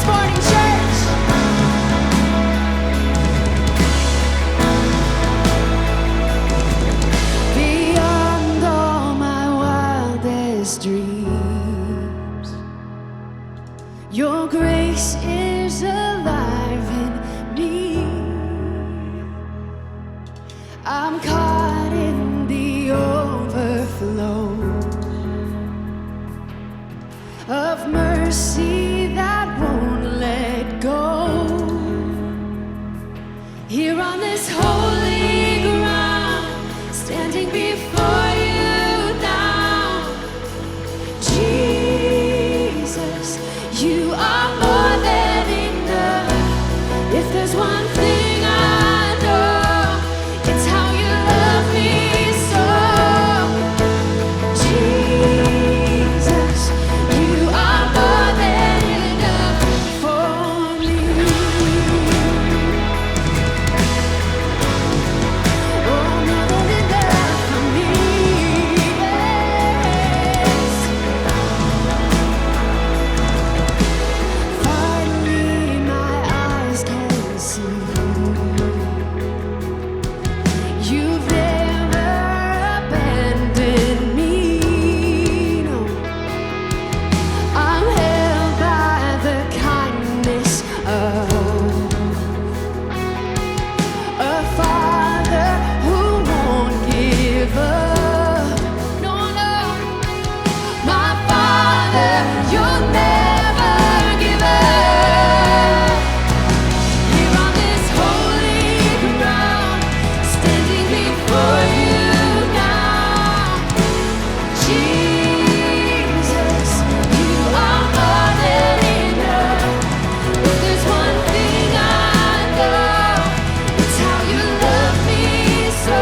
this morning, church. Beyond all my wildest dreams, your grace is alive in me. I'm caught in the overflow of mercy that won't let go. Here on this holy ground, standing before you now, Jesus, you are more than enough. If there's one thing I know, it's how you love me so. Jesus, you are more than enough for me. Oh, more than enough for me, yes. Finally, my eyes can see. You've never abandoned me, no. I'm held by the kindness of a Father who won't give up. No, no. My Father, you'll never give up. Here on this holy ground, standing before you now, Jesus, you are more than enough. If there's one thing I know, it's how you love me so.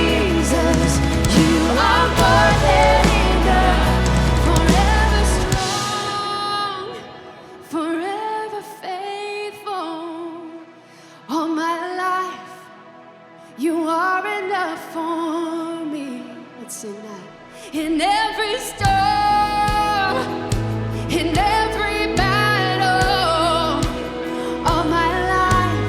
Jesus, you are more than enough. Forever strong, forever faithful. All my life, you are enough for me. Let's sing that. In every storm, in every battle, all my life,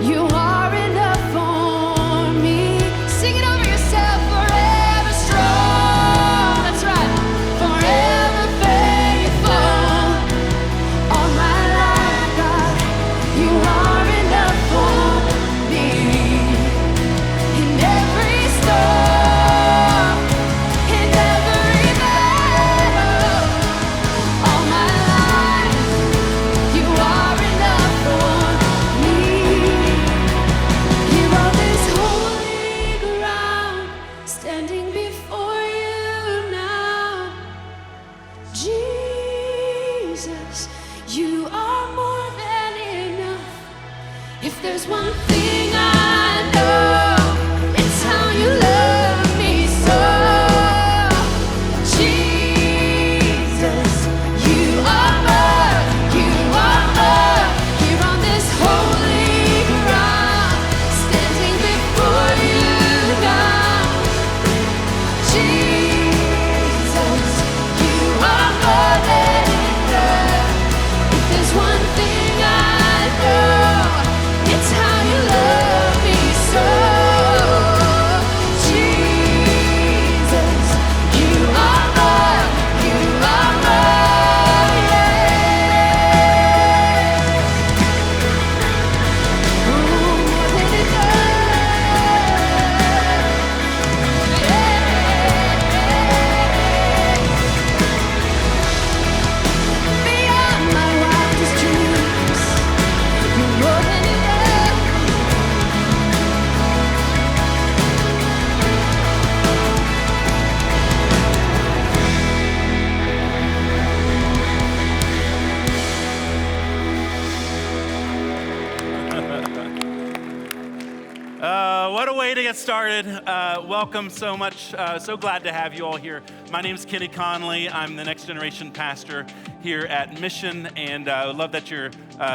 you are enough for me. Sing it over yourself. Forever strong. That's right. Forever faithful. All my life, God, you are enough for me. In every storm, in every battle, all my life, you are enough for me. Here on this holy ground, standing before you now, Jesus, you are more than enough. If there's one thing I know, it's how you love me so. Jesus, you are more, you are more. Here on this holy ground, standing before you now, Jesus, you are more than enough. If there's one thing I know, it's how you love me so. Jesus, you are more, yeah. Oh, more than enough, yeah. Beyond my wildest dreams, you're more than enough. What a way to get started. Welcome so much. So glad to have you all here. My name is Kenny Conley. I'm the Next Generation pastor here at Mission, and I love that you're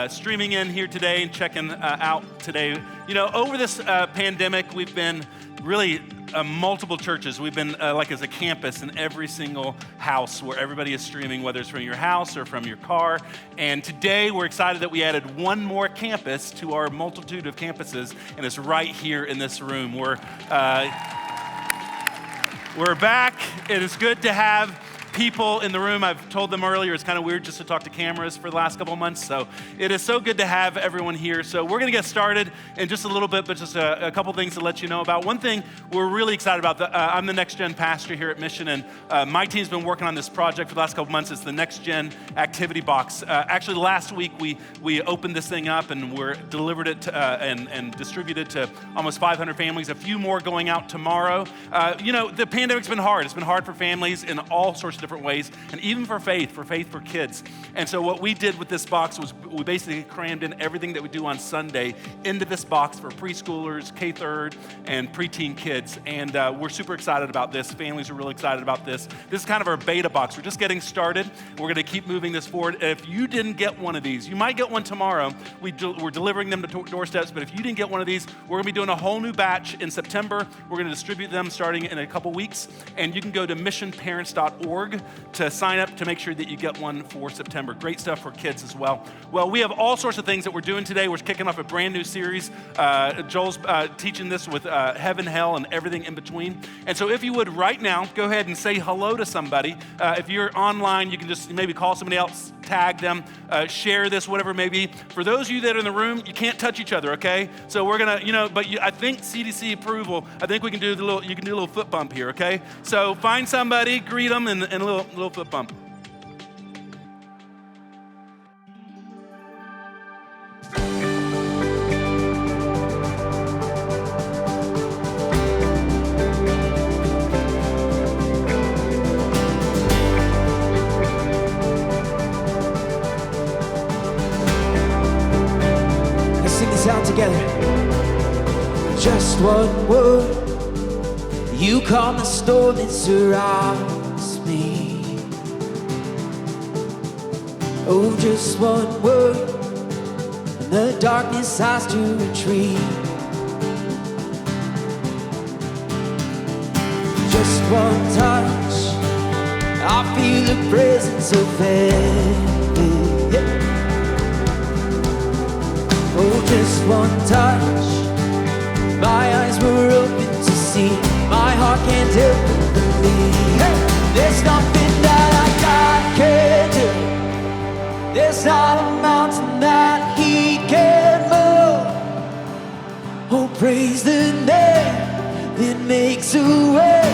streaming in here today and checking out today. You know, over this pandemic, we've been really multiple churches. We've been like as a campus in every single house where everybody is streaming, whether it's from your house or from your car. And today we're excited that we added one more campus to our multitude of campuses, and it's right here in this room. We're back. It is good to have people in the room. I've told them earlier, it's kind of weird just to talk to cameras for the last couple of months. So it is so good to have everyone here. So we're going to get started in just a little bit, but just a couple things to let you know about. One thing we're really excited about, I'm the Next Gen pastor here at Mission, and my team's been working on this project for the last couple of months. It's the Next Gen Activity Box. Actually, last week we opened this thing up and we delivered it to, and distributed to almost 500 families. A few more going out tomorrow. You know, the pandemic's been hard. It's been hard for families in all sorts of different ways, and even for faith for kids. And so what we did with this box was we basically crammed in everything that we do on Sunday into this box for preschoolers, K-3, and preteen kids. And we're super excited about this. Families are really excited about this. This is kind of our beta box. We're just getting started. We're going to keep moving this forward. If you didn't get one of these, you might get one tomorrow. We're delivering them to doorsteps, but if you didn't get one of these, we're going to be doing a whole new batch in September. We're going to distribute them starting in a couple weeks, and you can go to missionparents.org to sign up to make sure that you get one for September. Great stuff for kids as well. Well, we have all sorts of things that we're doing today. We're kicking off a brand new series. Joel's teaching this with heaven, hell, and everything in between. And so if you would right now, go ahead and say hello to somebody. If you're online, you can just maybe call somebody else, tag them, share this, whatever it may be. For those of you that are in the room, you can't touch each other, okay? So we're gonna, I think CDC approval, I think we can do you can do a little foot bump here, okay? So find somebody, greet them, and a little foot bump. Let's sing this out together. Just one word, you calm the storm that surrounds me. Oh, just one word, and the darkness has to retreat. Just one touch, I feel the presence of heaven. Yeah. Oh, just one touch, my eyes were open to see. My heart can't help but believe. Hey! There's nothing that I can't do. There's not a mountain that He can move. Oh, praise the name that makes a way.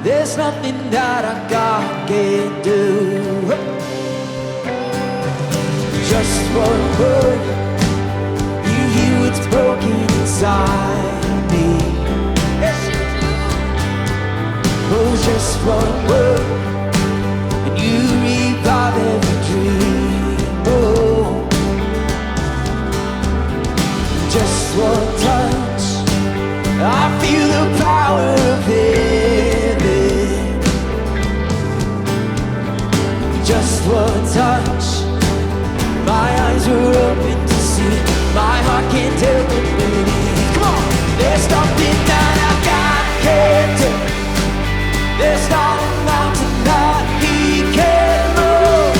There's nothing that our God can't do. Just one word, You hear what's broken inside me. Oh, just one word, and You revive every dream. Oh, just one touch, I feel the power of heaven. Just one touch, my eyes are open to see. My heart can't help but believe. Come on, there's nothing that our God can't do. There's not a mountain that He can move.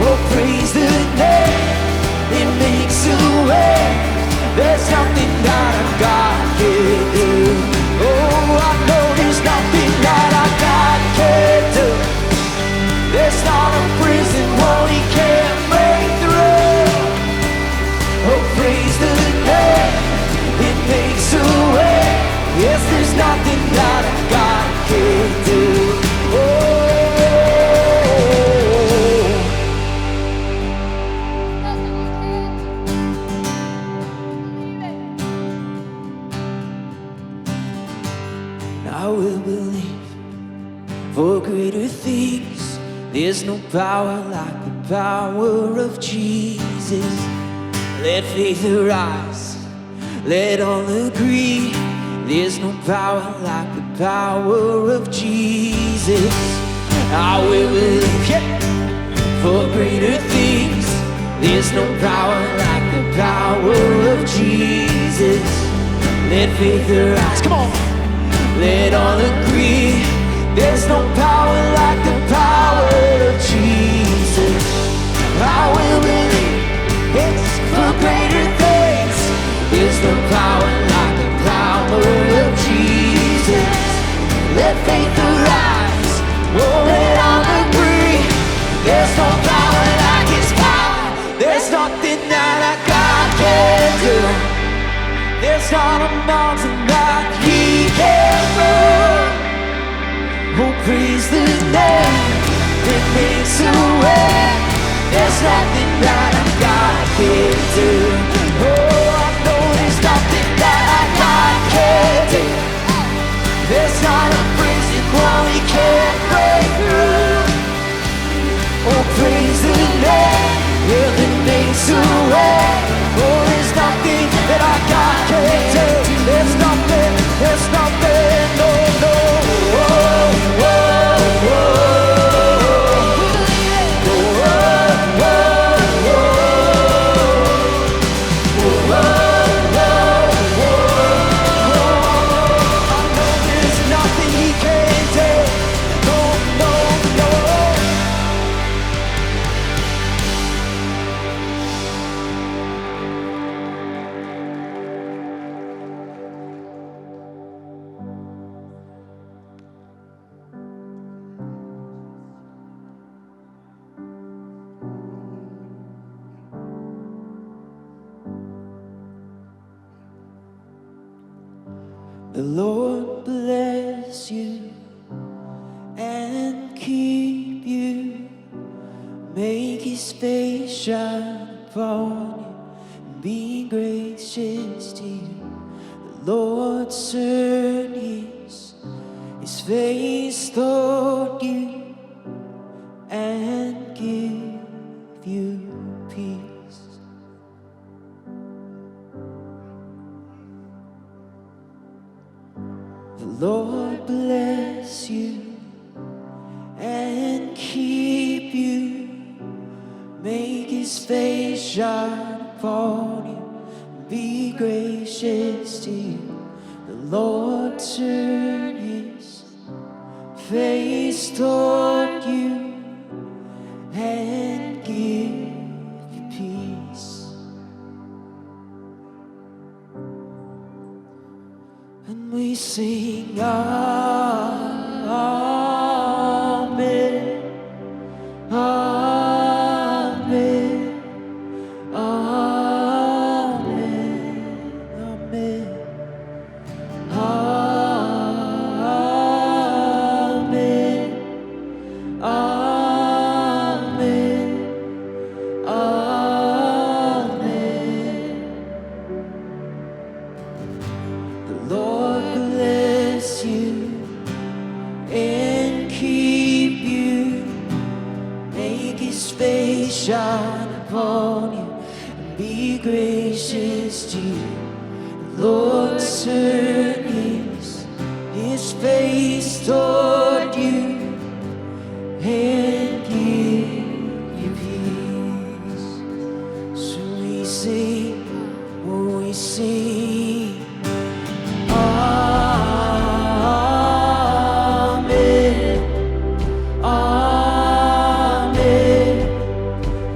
Oh, praise the name, it makes a way. There's nothing that our God can't do. Oh, I know there's nothing that our God can't do. There's not a prison wall He can't break through. Oh, praise the name, it makes a way. Yes, there's nothing that our God can't do. Oh. I will believe for greater things. There's no power like the power of Jesus. Let faith arise, let all agree. There's no power like the power of Jesus. I will believe, yeah, for greater things. There's no power like the power of Jesus. Let faith arise, come on. Let all agree. There's no power like the power of Jesus. I will believe it's for greater things. There's no power like the power of Jesus. Let faith arise. Oh, let all agree. There's no power like His power. There's nothing that our God can do. There's not a mountain that He can't move. Oh, praise the name that makes a way. There's nothing that our God can do. Oh, I know there's nothing that our God can do. There's not a prison wall He can't break through. Oh, praise the name that makes a way. Oh, there's nothing that our God can't do. There's nothing, no, no. Oh, oh, oh, oh, I know there's nothing He can't do. No, no, no. The Lord bless you and keep you. Make His face shine upon you and be gracious to you. The Lord turn His face toward you and give you peace. The Lord bless you and keep you. Make His face shine upon you and be gracious to you. The Lord turn His face toward you and give you peace. And we sing, Amen, Amen, Amen, Amen, Amen, Amen, Amen. The Lord bless you and keep you. Make His face shine upon you and be gracious to you. The Lord turn His face toward you and give you peace. So we sing, oh, we sing. Amen, Amen,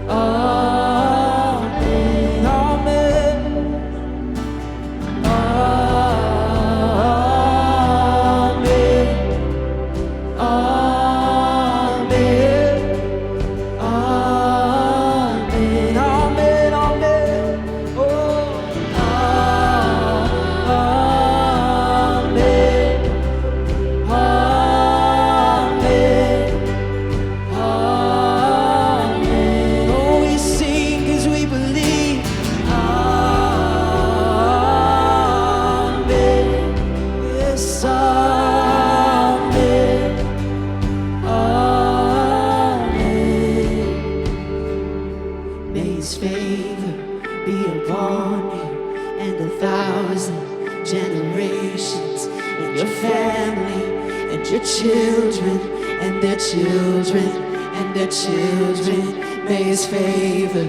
Amen, Amen, Amen, Amen, Amen, Amen, oh, Amen, Amen, Amen. Oh, we sing 'cause we believe. Amen, yes, amen, amen. May His favor be upon you and 1,000 generations and your family, and your children, and their children, and their children. May his favor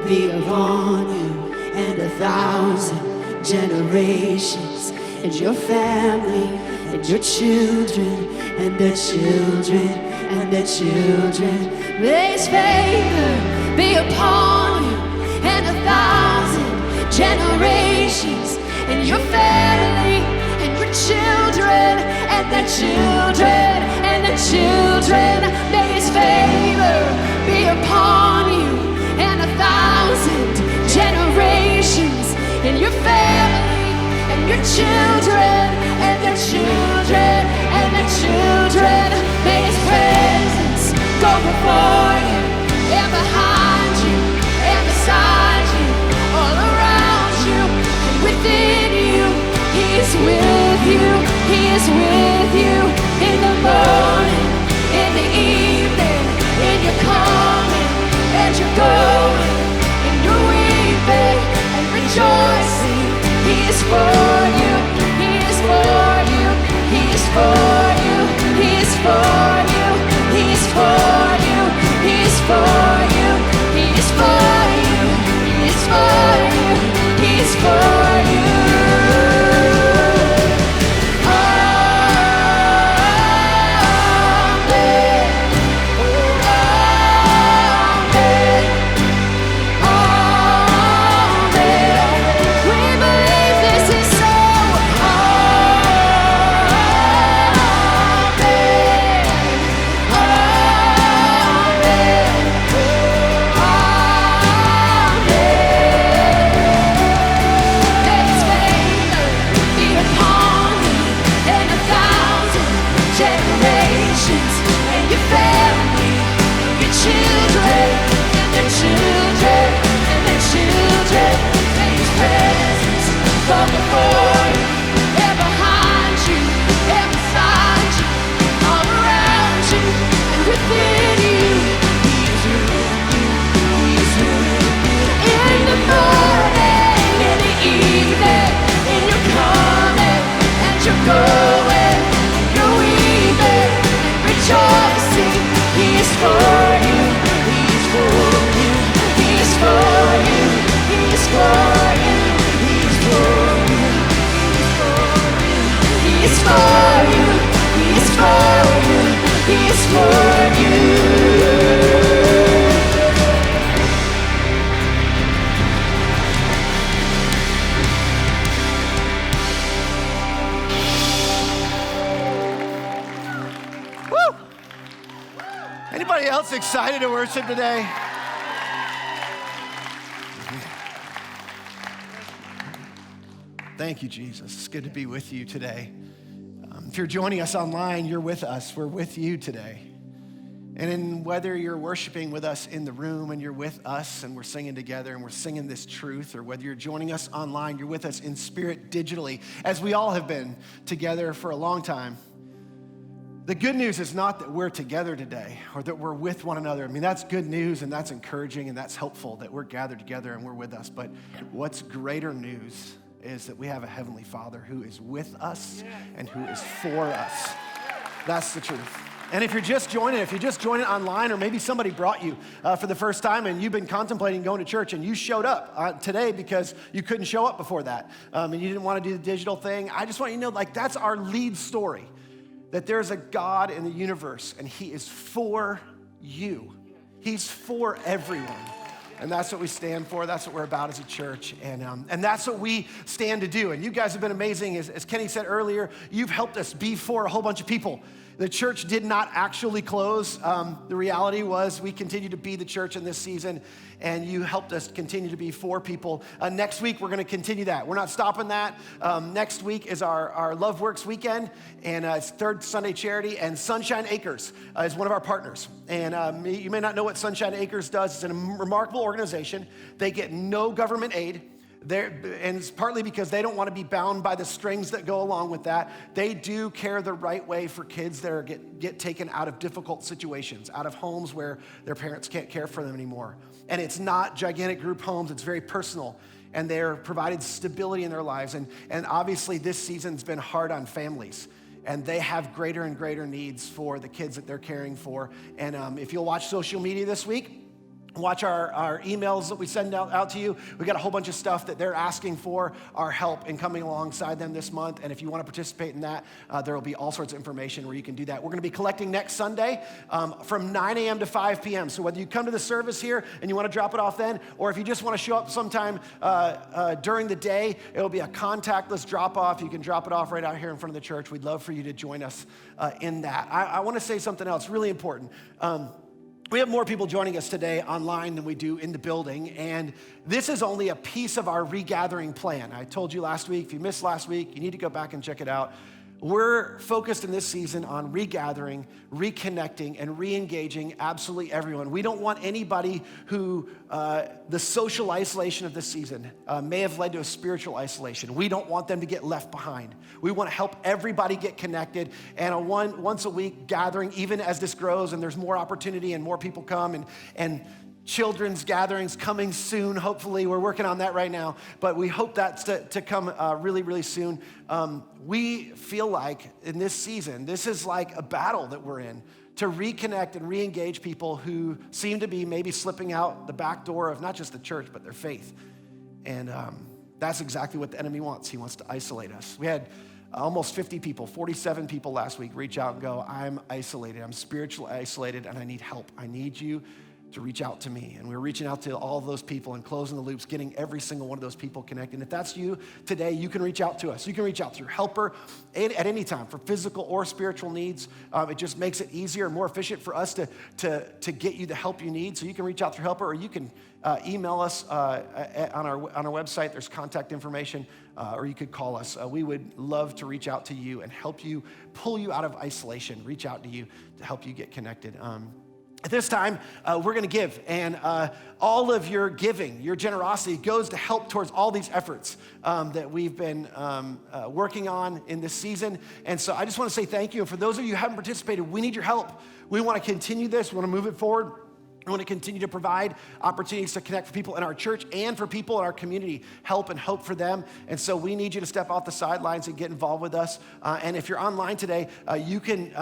be upon you, and 1,000 generations, and your family, and your children, and their children, and their children. May his favor be upon you, and 1,000 generations, and your family, and your children, and their children, and their children. May his favor be upon you, and 1,000 generations, and your family, and your children, and their children, and their children. May his presence go before you, and behind you, and beside you, all around you, and within you. He is with you, he is with you, in the morning, in the evening, in your coming, and your going, in your weeping, and rejoicing. He is for you, he is for you, he is for you, he is for you, he is for you, he is for you, he is for you, he is for you, he is for you. Anybody else excited to worship today? Thank you, Jesus. It's good to be with you today. If you're joining us online, you're with us. We're with you today. And whether you're worshiping with us in the room and you're with us and we're singing together and we're singing this truth, or whether you're joining us online, you're with us in spirit digitally, as we all have been together for a long time. The good news is not that we're together today or that we're with one another. I mean, that's good news and that's encouraging and that's helpful that we're gathered together and we're with us. But what's greater news is that we have a Heavenly Father who is with us and who is for us. That's the truth. And if you're just joining online, or maybe somebody brought you for the first time and you've been contemplating going to church and you showed up today because you couldn't show up before that and you didn't want to do the digital thing, I just want you to know, that's our lead story. That there's a God in the universe and he is for you. He's for everyone. And that's what we stand for. That's what we're about as a church. And that's what we stand to do. And you guys have been amazing. As Kenny said earlier, you've helped us be for a whole bunch of people. The church did not actually close. The reality was we continue to be the church in this season, and you helped us continue to be for people. Next week, we're going to continue that. We're not stopping that. Next week is our Love Works weekend, and it's Third Sunday Charity, and Sunshine Acres is one of our partners. And you may not know what Sunshine Acres does. It's a remarkable organization. They get no government aid. And it's partly because they don't want to be bound by the strings that go along with that. They do care the right way for kids that get taken out of difficult situations, out of homes where their parents can't care for them anymore. And it's not gigantic group homes, it's very personal. and they're provided stability in their lives. And obviously this season's been hard on families, and they have greater and greater needs for the kids that they're caring for. And if you'll watch social media this week, watch our emails that we send out to you. We got a whole bunch of stuff that they're asking for our help in coming alongside them this month. And if you want to participate in that, there will be all sorts of information where you can do that. We're going to be collecting next Sunday from 9 a.m. to 5 p.m. So whether you come to the service here and you want to drop it off then, or if you just want to show up sometime during the day, it'll be a contactless drop off. You can drop it off right out here in front of the church. We'd love for you to join us in that. I want to say something else really important. We have more people joining us today online than we do in the building, and this is only a piece of our regathering plan. I told you last week, if you missed last week, you need to go back and check it out. We're focused in this season on regathering, reconnecting, and re-engaging absolutely everyone. We don't want anybody who the social isolation of this season may have led to a spiritual isolation. We don't want them to get left behind. We want to help everybody get connected, and a once a week gathering, even as this grows and there's more opportunity and more people come, and children's gatherings coming soon, hopefully. We're working on that right now, but we hope that's to come really, really soon. We feel like in this season, this is like a battle that we're in to reconnect and re-engage people who seem to be maybe slipping out the back door of not just the church, but their faith. And that's exactly what the enemy wants. He wants to isolate us. We had almost 50 people, 47 people last week reach out and go, I'm isolated, I'm spiritually isolated, and I need help. I need you to reach out to me. And we're reaching out to all of those people and closing the loops, getting every single one of those people connected. And if that's you today, you can reach out to us. You can reach out through Helper at any time for physical or spiritual needs. It just makes it easier and more efficient for us to get you the help you need. So you can reach out through Helper, or you can email us on our website. There's contact information, or you could call us. We would love to reach out to you and help you, pull you out of isolation, reach out to you to help you get connected. At this time, we're going to give, and all of your giving, your generosity goes to help towards all these efforts that we've been working on in this season. And so I just want to say thank you. And for those of you who haven't participated, we need your help. We want to continue this. We want to move it forward. We want to continue to provide opportunities to connect for people in our church and for people in our community, help and hope for them. And so we need you to step off the sidelines and get involved with us. And if you're online today, you can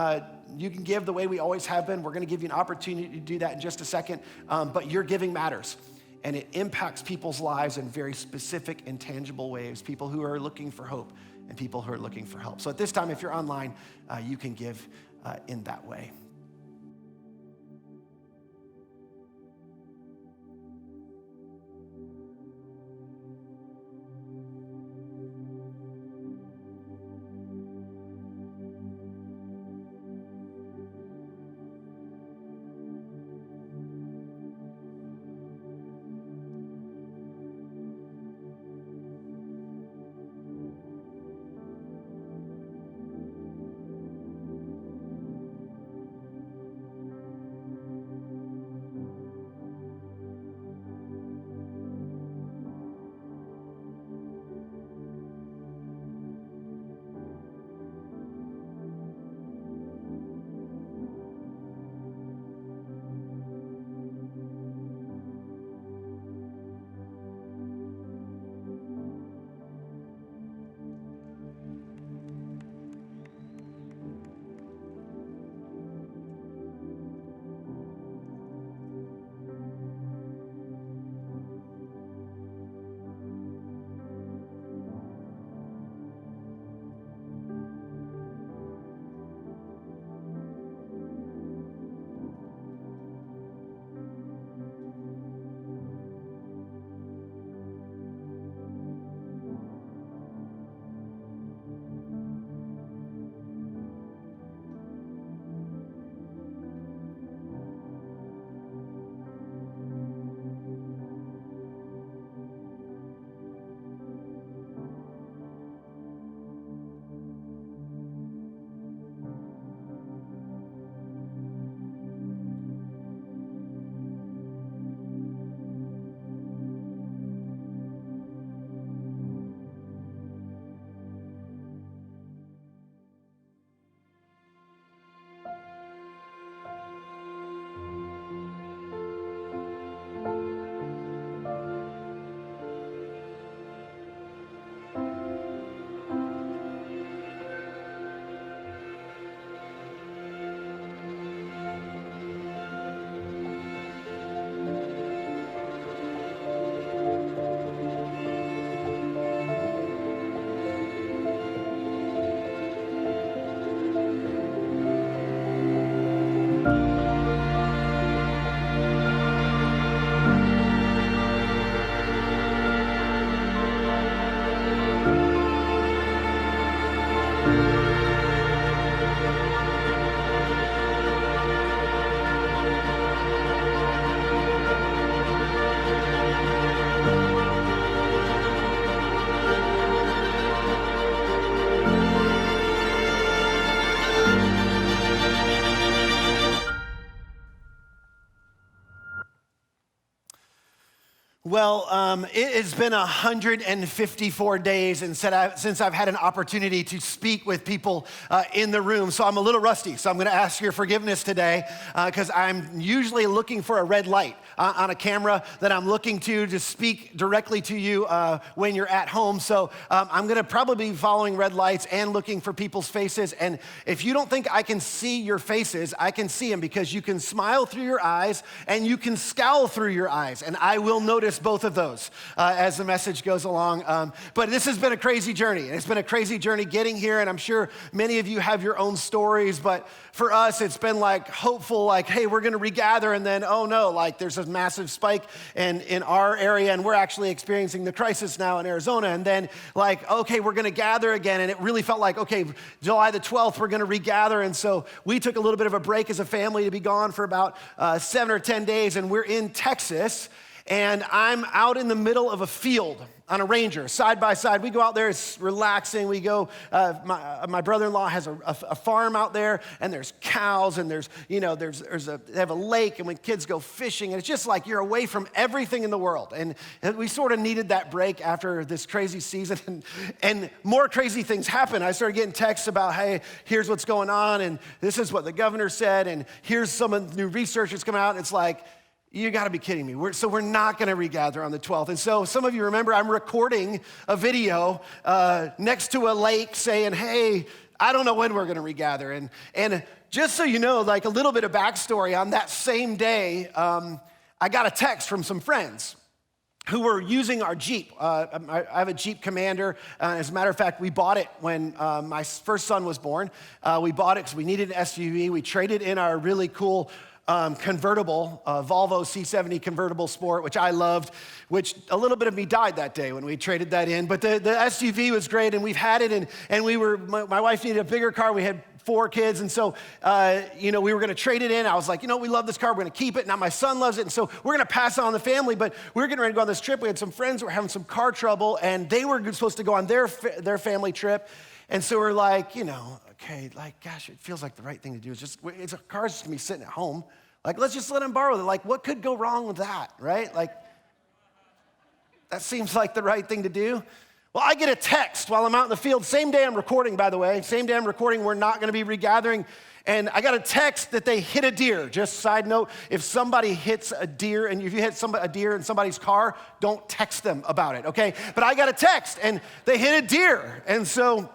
give the way we always have been. We're going to give you an opportunity to do that in just a second. But your giving matters, and it impacts people's lives in very specific and tangible ways, people who are looking for hope and people who are looking for help. So at this time, if you're online, you can give in that way. Well, it has been 154 days since I've had an opportunity to speak with people in the room, so I'm a little rusty. So I'm going to ask your forgiveness today because I'm usually looking for a red light on a camera that I'm looking to speak directly to you when you're at home. So I'm going to probably be following red lights and looking for people's faces. And if you don't think I can see your faces, I can see them because you can smile through your eyes and you can scowl through your eyes, and I will notice both of those as the message goes along. But this has been a crazy journey. It's been a crazy journey getting here, and I'm sure many of you have your own stories, but for us, it's been like hopeful, like, hey, we're gonna regather, and then, oh no, like there's a massive spike in our area, and we're actually experiencing the crisis now in Arizona, and then like, okay, we're gonna gather again, and it really felt like, okay, July the 12th, we're gonna regather, and so we took a little bit of a break as a family to be gone for about 7 or 10 days, and we're in Texas, and I'm out in the middle of a field on a Ranger, side by side. We go out there, it's relaxing. We go, my brother-in-law has a farm out there, and there's cows, and they have a lake, and when kids go fishing, and it's just like you're away from everything in the world. And we sort of needed that break after this crazy season, and more crazy things happen. I started getting texts about, hey, here's what's going on, and this is what the governor said, and here's some of the new research that's come out, and it's like, you gotta be kidding me. We're not gonna regather on the 12th. And so some of you remember I'm recording a video next to a lake saying, hey, I don't know when we're gonna regather. And just so you know, like a little bit of backstory, on that same day, I got a text from some friends who were using our Jeep. I have a Jeep Commander. As a matter of fact, we bought it when my first son was born. We bought it because we needed an SUV. We traded in our really cool convertible, Volvo C70 convertible sport, which I loved, which a little bit of me died that day when we traded that in. But the SUV was great, and we've had it, and my wife needed a bigger car. We had 4 kids, and so, we were gonna trade it in. I was like, we love this car, we're gonna keep it. Now my son loves it, and so we're gonna pass it on the family, but we were getting ready to go on this trip. We had some friends who were having some car trouble, and they were supposed to go on their family trip. And so we're like, okay, like, gosh, it feels like the right thing to do is a car's just gonna be sitting at home. Like, let's just let him borrow it. Like, what could go wrong with that, right? Like, that seems like the right thing to do. Well, I get a text while I'm out in the field. Same day I'm recording, by the way. Same day I'm recording, we're not gonna be regathering. And I got a text that they hit a deer. Just side note, if somebody hits a deer, and if you hit a deer in somebody's car, don't text them about it, okay? But I got a text, and they hit a deer. And so,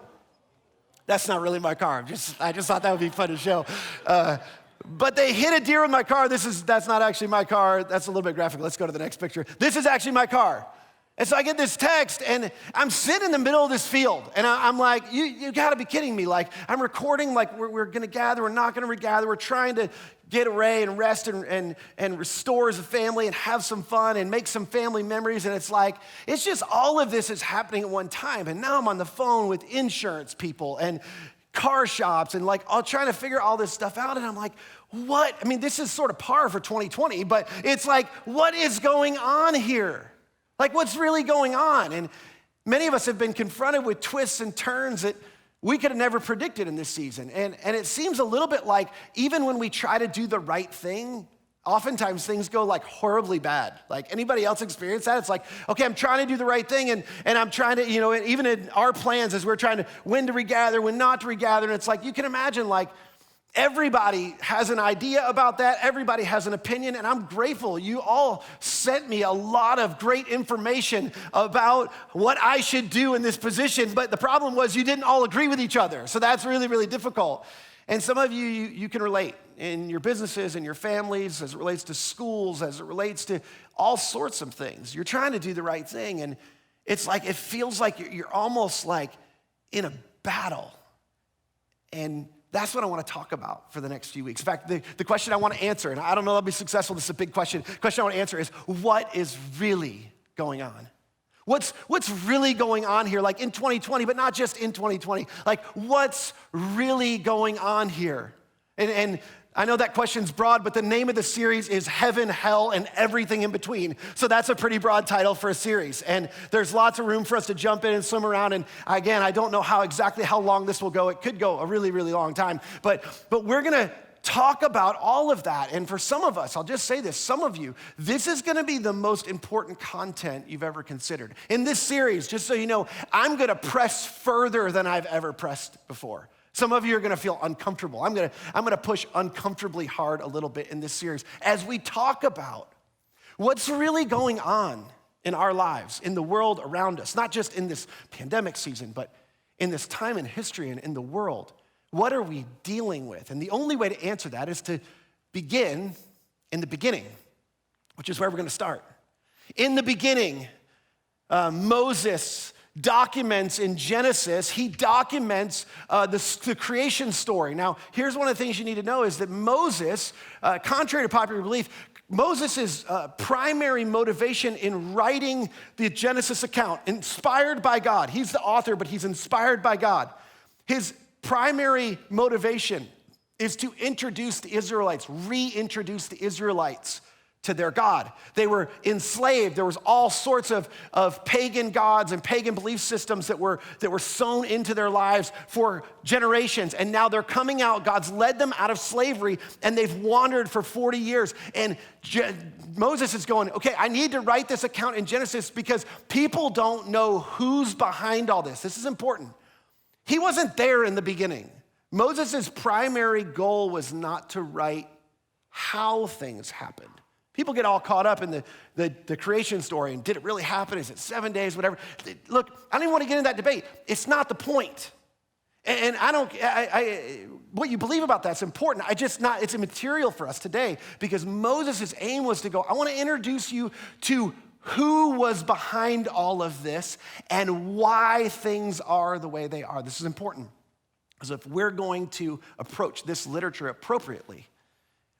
that's not really my car. I just thought that would be fun to show. But they hit a deer with my car. That's not actually my car. That's a little bit graphic. Let's go to the next picture. This is actually my car. And so I get this text, and I'm sitting in the middle of this field, and I'm like, you gotta be kidding me. Like, I'm recording, like, we're gonna gather, we're not gonna regather, we're trying to get away and rest and restore as a family and have some fun and make some family memories. And it's like, it's just all of this is happening at one time. And now I'm on the phone with insurance people and car shops and like all trying to figure all this stuff out. And I'm like, what? I mean, this is sort of par for 2020, but it's like, what is going on here? Like, what's really going on? And many of us have been confronted with twists and turns that we could have never predicted in this season. And it seems a little bit like even when we try to do the right thing, oftentimes things go like horribly bad. Like, anybody else experience that? It's like, okay, I'm trying to do the right thing, and I'm trying to, and even in our plans as we're trying to when to regather, when not to regather, and it's like, you can imagine, like, everybody has an idea about that. Everybody has an opinion, and I'm grateful. You all sent me a lot of great information about what I should do in this position, but the problem was you didn't all agree with each other, so that's really, really difficult. And some of you can relate in your businesses and your families, as it relates to schools, as it relates to all sorts of things. You're trying to do the right thing, and it's like, it feels like you're almost like in a battle. And that's what I want to talk about for the next few weeks. In fact, the question I want to answer, and I don't know if I'll be successful, this is a big question. The question I want to answer is, what is really going on? What's really going on here, like in 2020, but not just in 2020? Like, what's really going on here? And I know that question's broad, but the name of the series is Heaven, Hell, and Everything in Between. So that's a pretty broad title for a series. And there's lots of room for us to jump in and swim around. And again, I don't know exactly how long this will go. It could go a really, really long time. But we're gonna talk about all of that. And for some of us, I'll just say this, some of you, this is gonna be the most important content you've ever considered. In this series, just so you know, I'm gonna press further than I've ever pressed before. Some of you are gonna feel uncomfortable. I'm gonna push uncomfortably hard a little bit in this series as we talk about what's really going on in our lives, in the world around us, not just in this pandemic season, but in this time in history and in the world. What are we dealing with? And the only way to answer that is to begin in the beginning, which is where we're gonna start. In the beginning, Moses documents in Genesis, he documents the creation story. Now, here's one of the things you need to know is that Moses, contrary to popular belief, Moses' primary motivation in writing the Genesis account, inspired by God. He's the author, but he's inspired by God. His primary motivation is to introduce the Israelites, reintroduce the Israelites to their God. They were enslaved. There was all sorts of pagan gods and pagan belief systems that were sown into their lives for generations. And now they're coming out. God's led them out of slavery, and they've wandered for 40 years. And Moses is going, okay, I need to write this account in Genesis because people don't know who's behind all this. This is important. He wasn't there in the beginning. Moses' primary goal was not to write how things happened. People get all caught up in the creation story and did it really happen? Is it 7 days, whatever? Look, I don't even want to get into that debate. It's not the point. And what you believe about that's important. It's immaterial for us today because Moses' aim was to go, I want to introduce you to who was behind all of this and why things are the way they are. This is important because if we're going to approach this literature appropriately,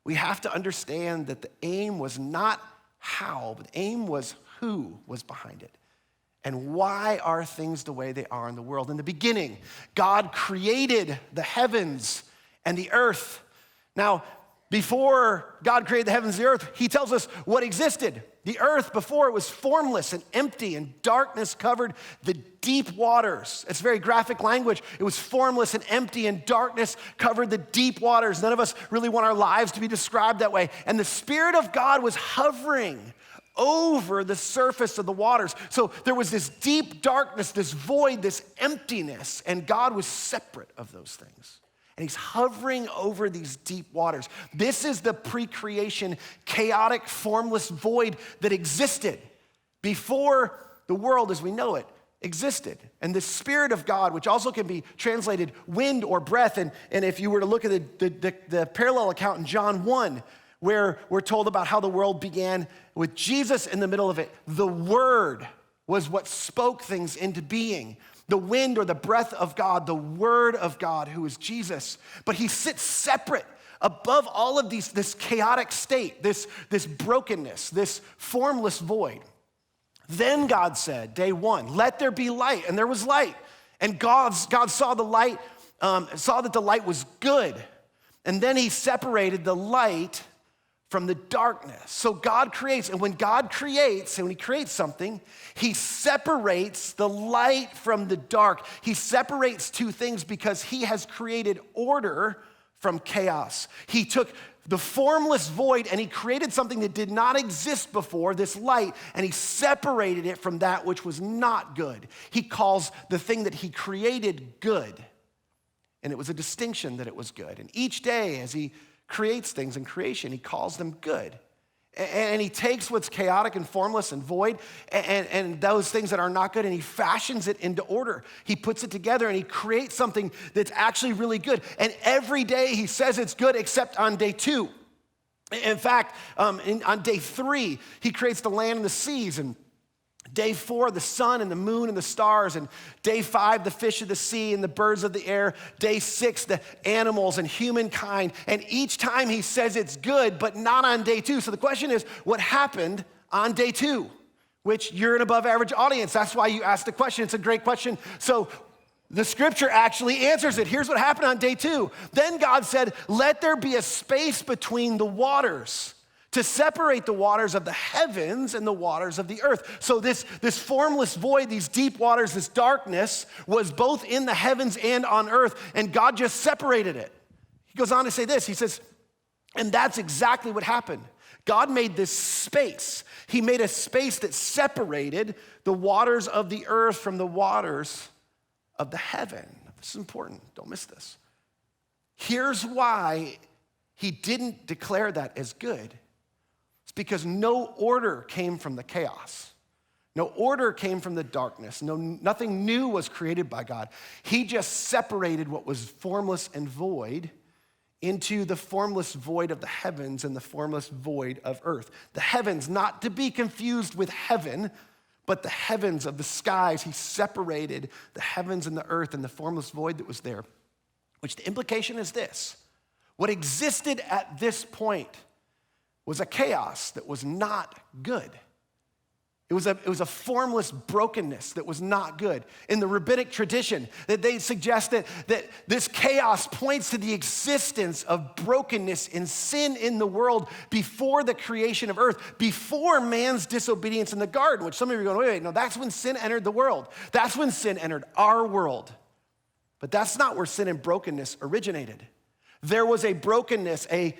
we have to understand that the aim was not how, but the aim was who was behind it. And why are things the way they are in the world? In the beginning, God created the heavens and the earth. Now, before God created the heavens and the earth, he tells us what existed. The earth before it was formless and empty, and darkness covered the deep waters. It's very graphic language. It was formless and empty, and darkness covered the deep waters. None of us really want our lives to be described that way. And the Spirit of God was hovering over the surface of the waters. So there was this deep darkness, this void, this emptiness, and God was separate of those things. And he's hovering over these deep waters. This is the pre-creation, chaotic, formless void that existed before the world as we know it existed. And the Spirit of God, which also can be translated wind or breath, and if you were to look at the parallel account in John 1, where we're told about how the world began with Jesus in the middle of it, the Word was what spoke things into being. The wind or the breath of God, the Word of God, who is Jesus. But he sits separate above all of this chaotic state, this brokenness, this formless void. Then God said, day one, let there be light, and there was light. And God saw the light, saw that the light was good. And then he separated the light from the darkness. So God creates, and when God creates, and when he creates something, he separates the light from the dark. He separates two things because he has created order from chaos. He took the formless void and he created something that did not exist before, this light, and he separated it from that which was not good. He calls the thing that he created good. And it was a distinction that it was good. And each day as he creates things in creation, he calls them good. And he takes what's chaotic and formless and void and those things that are not good, and he fashions it into order. He puts it together and he creates something that's actually really good. And every day he says it's good except on day 2. In fact, on day 3, he creates the land and the seas, and day 4, the sun and the moon and the stars, and day 5, the fish of the sea and the birds of the air, day 6, the animals and humankind. And each time he says it's good, but not on day 2. So the question is, what happened on day 2? Which you're an above average audience. That's why you asked the question. It's a great question. So the scripture actually answers it. Here's what happened on day 2. Then God said, let there be a space between the waters, to separate the waters of the heavens and the waters of the earth. So this formless void, these deep waters, this darkness was both in the heavens and on earth, and God just separated it. He goes on to say this. He says, And that's exactly what happened. God made this space. He made a space that separated the waters of the earth from the waters of the heaven. This is important. Don't miss this. Here's why he didn't declare that as good. It's because no order came from the chaos. No order came from the darkness. Nothing new was created by God. He just separated what was formless and void into the formless void of the heavens and the formless void of earth. The heavens, not to be confused with heaven, but the heavens of the skies. He separated the heavens and the earth and the formless void that was there, which the implication is this. What existed at this point was a chaos that was not good. It was a formless brokenness that was not good. In the rabbinic tradition, that they suggest that this chaos points to the existence of brokenness and sin in the world before the creation of earth, before man's disobedience in the garden, which some of you are going, wait, no, that's when sin entered the world. That's when sin entered our world. But that's not where sin and brokenness originated. There was a brokenness, a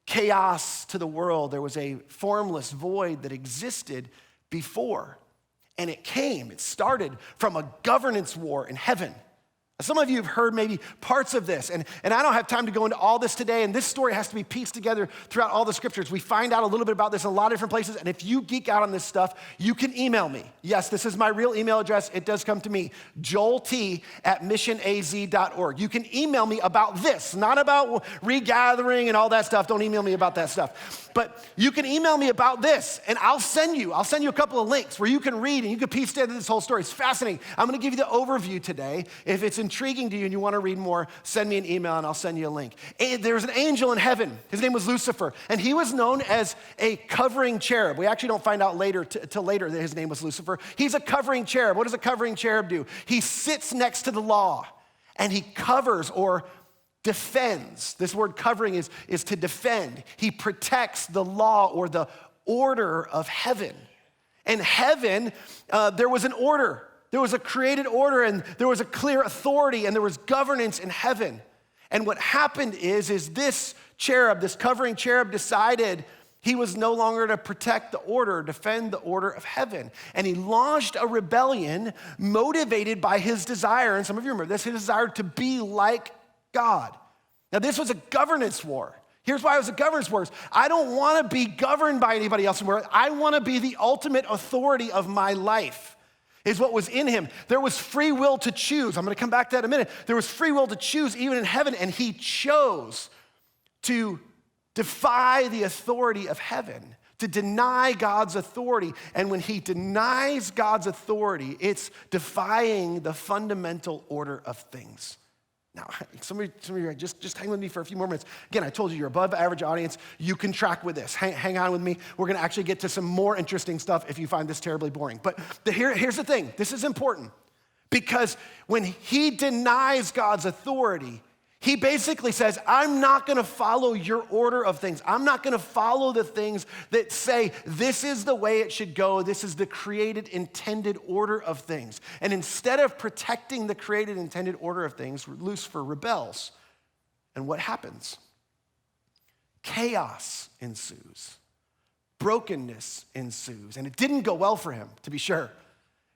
chaos to the world. There was a formless void that existed before. And it started from a governance war in heaven. Some of you have heard maybe parts of this, and I don't have time to go into all this today, and this story has to be pieced together throughout all the scriptures. We find out a little bit about this in a lot of different places, and if you geek out on this stuff, you can email me. Yes, this is my real email address. It does come to me, joelt@missionaz.org. You can email me about this, not about regathering and all that stuff. Don't email me about that stuff. But you can email me about this, and I'll send you a couple of links where you can read and you can piece together this whole story. It's fascinating. I'm gonna give you the overview today. If it's intriguing to you and you wanna read more, send me an email and I'll send you a link. And there was an angel in heaven. His name was Lucifer, and he was known as a covering cherub. We actually don't find out till later that his name was Lucifer. He's a covering cherub. What does a covering cherub do? He sits next to the law, and he covers or defends. This word covering is to defend. He protects the law or the order of heaven. In heaven, there was an order. There was a created order, and there was a clear authority, and there was governance in heaven. And what happened is this cherub, this covering cherub, decided he was no longer to protect the order, defend the order of heaven. And he launched a rebellion motivated by his desire, and some of you remember this, his desire to be like God. Now, this was a governance war. Here's why it was a governance war. I don't want to be governed by anybody else anymore. I want to be the ultimate authority of my life, is what was in him. There was free will to choose. I'm going to come back to that in a minute. There was free will to choose even in heaven, and he chose to defy the authority of heaven, to deny God's authority. And when he denies God's authority, it's defying the fundamental order of things. Now, some of you are just hang with me for a few more minutes. Again, I told you, you're above average audience. You can track with this. Hang on with me. We're going to actually get to some more interesting stuff if you find this terribly boring. But here's the thing. This is important because when he denies God's authority, he basically says, I'm not going to follow your order of things. I'm not going to follow the things that say this is the way it should go. This is the created, intended order of things. And instead of protecting the created, intended order of things, Lucifer rebels. And what happens? Chaos ensues. Brokenness ensues. And it didn't go well for him, to be sure.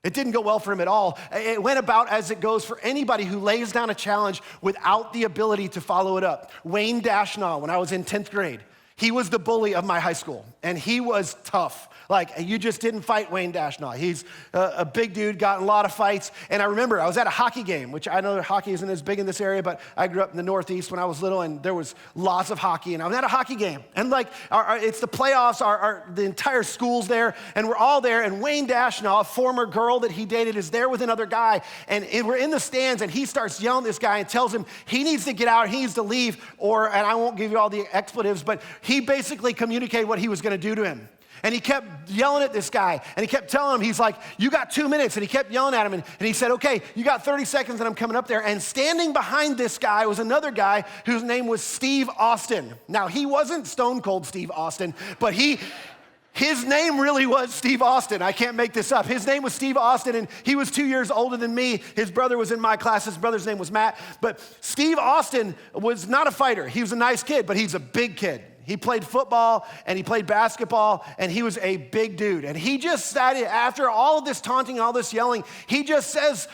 It didn't go well for him at all. It went about as it goes for anybody who lays down a challenge without the ability to follow it up. Wayne Dashnaw, when I was in 10th grade, he was the bully of my high school, and he was tough. Like, you just didn't fight Wayne Dashnaw. He's a big dude, got in a lot of fights. And I remember I was at a hockey game, which I know hockey isn't as big in this area, but I grew up in the Northeast when I was little, and there was lots of hockey. And I was at a hockey game, and it's the playoffs, the entire school's there, and we're all there. And Wayne Dashnaw, a former girl that he dated, is there with another guy. And we're in the stands, and he starts yelling at this guy and tells him he needs to get out, he needs to leave, and I won't give you all the expletives, but he basically communicated what he was going to do to him. And he kept yelling at this guy, and he kept telling him, he's like, you got 2 minutes, and he kept yelling at him, and he said, okay, you got 30 seconds, and I'm coming up there. And standing behind this guy was another guy whose name was Steve Austin. Now, he wasn't Stone Cold Steve Austin, but his name really was Steve Austin. I can't make this up. His name was Steve Austin, and he was 2 years older than me. His brother was in my class. His brother's name was Matt. But Steve Austin was not a fighter. He was a nice kid, but he's a big kid. He played football and he played basketball and he was a big dude. And he just sat in, after all of this taunting, all this yelling, he says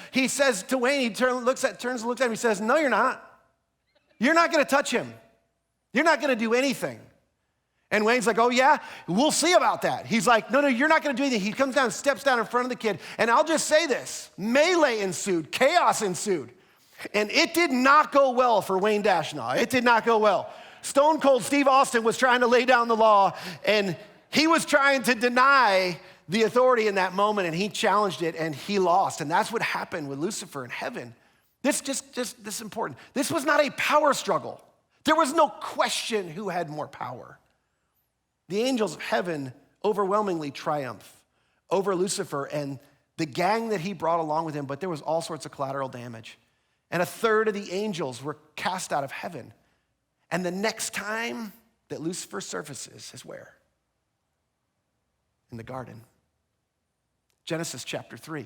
to Wayne, he turns and looks at him, he says, no, you're not. You're not gonna touch him. You're not gonna do anything. And Wayne's like, oh yeah, we'll see about that. He's like, no, you're not gonna do anything. He comes down, steps down in front of the kid, and I'll just say this, melee ensued, chaos ensued. And it did not go well for Wayne Dashnaw. It did not go well. Stone Cold Steve Austin was trying to lay down the law, and he was trying to deny the authority in that moment, and he challenged it, and he lost. And that's what happened with Lucifer in heaven. This is important. This was not a power struggle. There was no question who had more power. The angels of heaven overwhelmingly triumph over Lucifer and the gang that he brought along with him, but there was all sorts of collateral damage. And a third of the angels were cast out of heaven. And the next time that Lucifer surfaces is where? In the garden. Genesis chapter 3.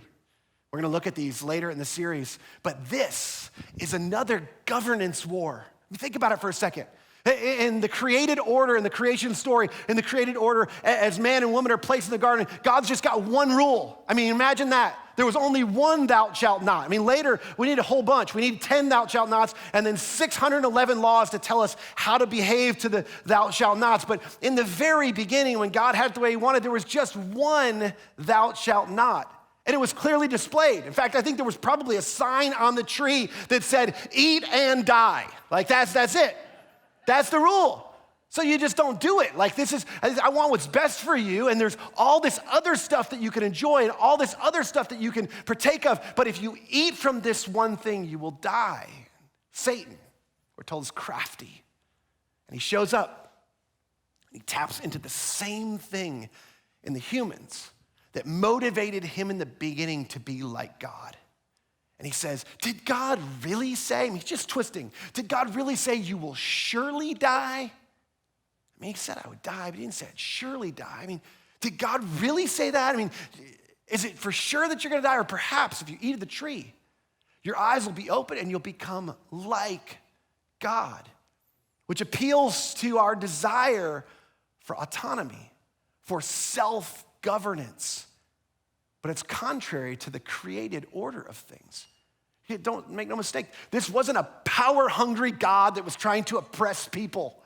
We're gonna look at these later in the series, but this is another governance war. Think about it for a second. In the created order, in the creation story, in the created order, as man and woman are placed in the garden, God's just got one rule. I mean, imagine that. There was only one thou shalt not. I mean, later, we need a whole bunch. We need 10 thou shalt nots, and then 611 laws to tell us how to behave to the thou shalt nots. But in the very beginning, when God had it the way he wanted, there was just one thou shalt not. And it was clearly displayed. In fact, I think there was probably a sign on the tree that said, eat and die. Like that's it. That's the rule. So you just don't do it. Like I want what's best for you, and there's all this other stuff that you can enjoy and all this other stuff that you can partake of, but if you eat from this one thing, you will die. Satan, we're told, is crafty. And he shows up, and he taps into the same thing in the humans that motivated him in the beginning to be like God. And he says, did God really say, I mean, he's just twisting, did God really say you will surely die? I mean, he said I would die, but he didn't say I'd surely die. I mean, did God really say that? I mean, is it for sure that you're gonna die? Or perhaps if you eat of the tree, your eyes will be open and you'll become like God, which appeals to our desire for autonomy, for self-governance. But it's contrary to the created order of things. Don't make no mistake, this wasn't a power-hungry God that was trying to oppress people.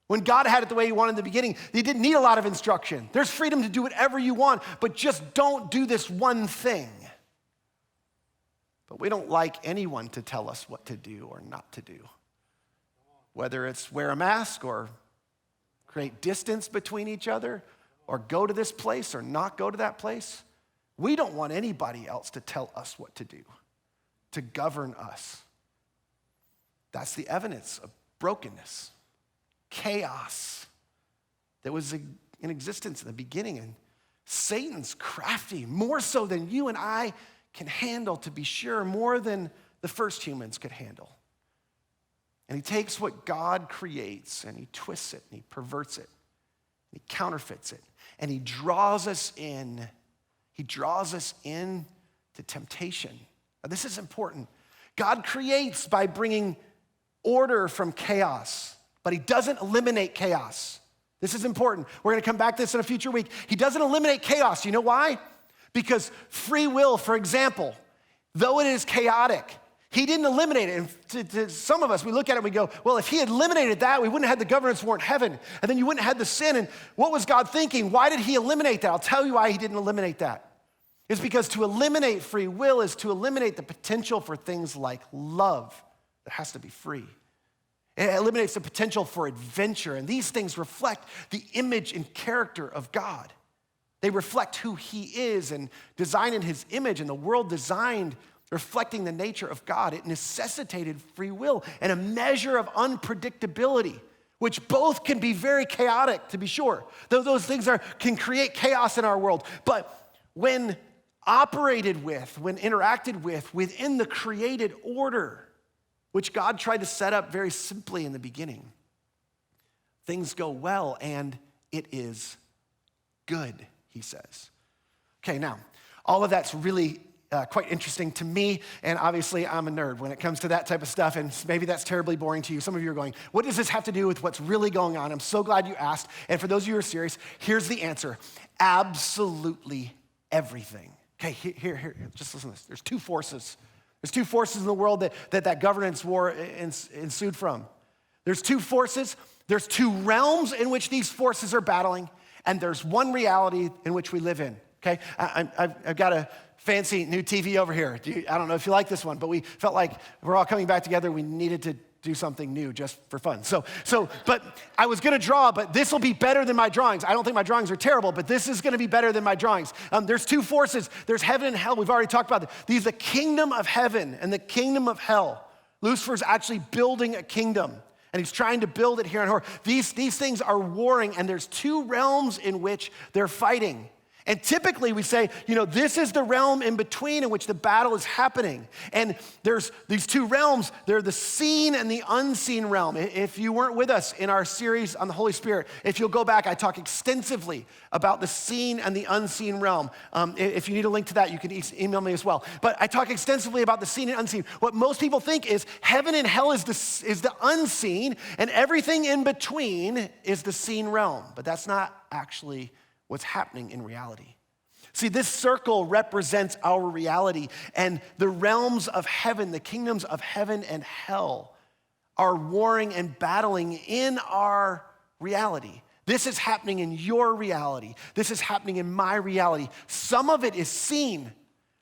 When God had it the way he wanted in the beginning, he didn't need a lot of instruction. There's freedom to do whatever you want, but just don't do this one thing. But we don't like anyone to tell us what to do or not to do. Whether it's wear a mask or create distance between each other or go to this place or not go to that place. We don't want anybody else to tell us what to do, to govern us. That's the evidence of brokenness, chaos that was in existence in the beginning. And Satan's crafty, more so than you and I can handle, to be sure, more than the first humans could handle. And he takes what God creates and he twists it and he perverts it, and he counterfeits it, and he draws us in. He draws us in to temptation. Now, this is important. God creates by bringing order from chaos, but he doesn't eliminate chaos. This is important. We're going to come back to this in a future week. He doesn't eliminate chaos. You know why? Because free will, for example, though it is chaotic, he didn't eliminate it. And to some of us, we look at it and we go, well, if he had eliminated that, we wouldn't have had the governance war in heaven. And then you wouldn't have had the sin. And what was God thinking? Why did he eliminate that? I'll tell you why he didn't eliminate that. It's because to eliminate free will is to eliminate the potential for things like love that has to be free. It eliminates the potential for adventure. And these things reflect the image and character of God. They reflect who he is and designed in his image, and the world designed reflecting the nature of God. It necessitated free will and a measure of unpredictability, which both can be very chaotic, to be sure. Those things can create chaos in our world. But when operated with, when interacted with, within the created order, which God tried to set up very simply in the beginning, things go well, and it is good, he says. Okay, now, all of that's really quite interesting to me, and obviously I'm a nerd when it comes to that type of stuff, and maybe that's terribly boring to you. Some of you are going, what does this have to do with what's really going on? I'm so glad you asked, and for those of you who are serious, here's the answer. Absolutely everything. Okay, here, just listen to this. There's two forces. There's two forces in the world that governance war ensued from. There's two forces. There's two realms in which these forces are battling, and there's one reality in which we live in. Okay, I've got a fancy new TV over here. I don't know if you like this one, but we felt like we're all coming back together. We needed to do something new just for fun. But I was gonna draw, but this will be better than my drawings. I don't think my drawings are terrible, but this is gonna be better than my drawings. There's two forces. There's heaven and hell. We've already talked about these, the kingdom of heaven and the kingdom of hell. Lucifer's actually building a kingdom, and he's trying to build it here on earth. These things are warring, and there's two realms in which they're fighting. And typically we say, this is the realm in between in which the battle is happening. And there's these two realms. They're the seen and the unseen realm. If you weren't with us in our series on the Holy Spirit, if you'll go back, I talk extensively about the seen and the unseen realm. If you need a link to that, you can email me as well. But I talk extensively about the seen and unseen. What most people think is heaven and hell is the unseen, and everything in between is the seen realm. But that's not actually what's happening in reality. See, this circle represents our reality, and the realms of heaven, the kingdoms of heaven and hell, are warring and battling in our reality. This is happening in your reality. This is happening in my reality. Some of it is seen,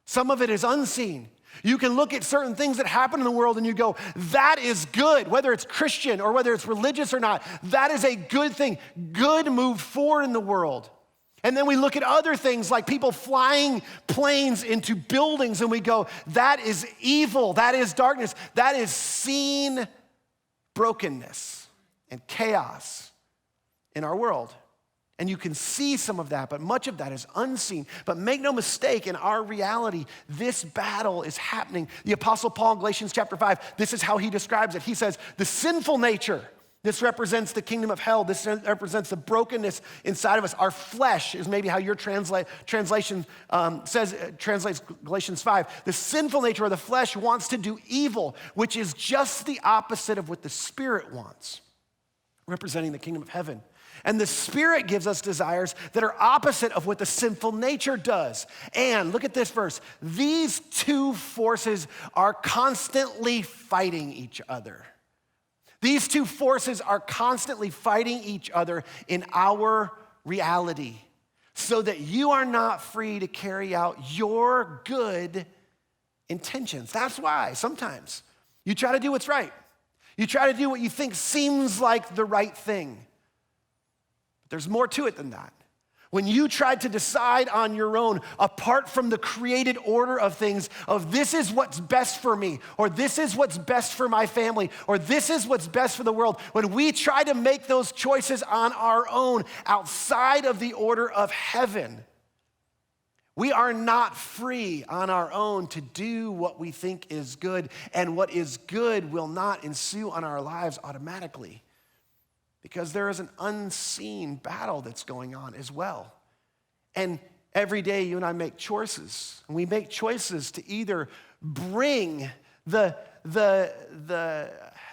some of it is unseen. You can look at certain things that happen in the world and you go, that is good, whether it's Christian or whether it's religious or not. That is a good thing. Good moved forward in the world. And then we look at other things like people flying planes into buildings and we go, that is evil, that is darkness, that is seen brokenness and chaos in our world. And you can see some of that, but much of that is unseen. But make no mistake, in our reality, this battle is happening. The Apostle Paul in Galatians chapter 5, this is how he describes it. He says, the sinful nature, this represents the kingdom of hell. This represents the brokenness inside of us. Our flesh is maybe how your translation translates Galatians 5. The sinful nature of the flesh wants to do evil, which is just the opposite of what the Spirit wants, representing the kingdom of heaven. And the Spirit gives us desires that are opposite of what the sinful nature does. And look at this verse. These two forces are constantly fighting each other. These two forces are constantly fighting each other in our reality so that you are not free to carry out your good intentions. That's why sometimes you try to do what's right. You try to do what you think seems like the right thing. But there's more to it than that. When you tried to decide on your own, apart from the created order of things, of this is what's best for me, or this is what's best for my family, or this is what's best for the world, when we try to make those choices on our own outside of the order of heaven, we are not free on our own to do what we think is good, and what is good will not ensue on our lives automatically. Because there is an unseen battle that's going on as well. And every day you and I make choices. And we make choices to either bring the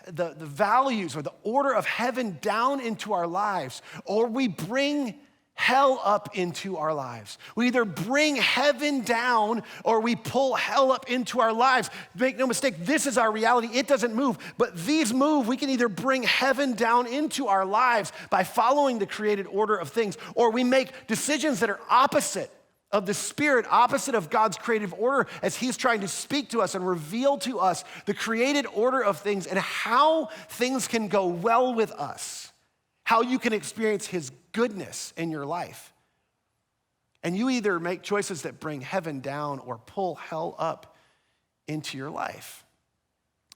values or the order of heaven down into our lives, or we bring hell up into our lives. We either bring heaven down or we pull hell up into our lives. Make no mistake, this is our reality. It doesn't move, but these move. We can either bring heaven down into our lives by following the created order of things, or we make decisions that are opposite of the Spirit, opposite of God's creative order as He's trying to speak to us and reveal to us the created order of things and how things can go well with us. How you can experience His goodness in your life. And you either make choices that bring heaven down or pull hell up into your life.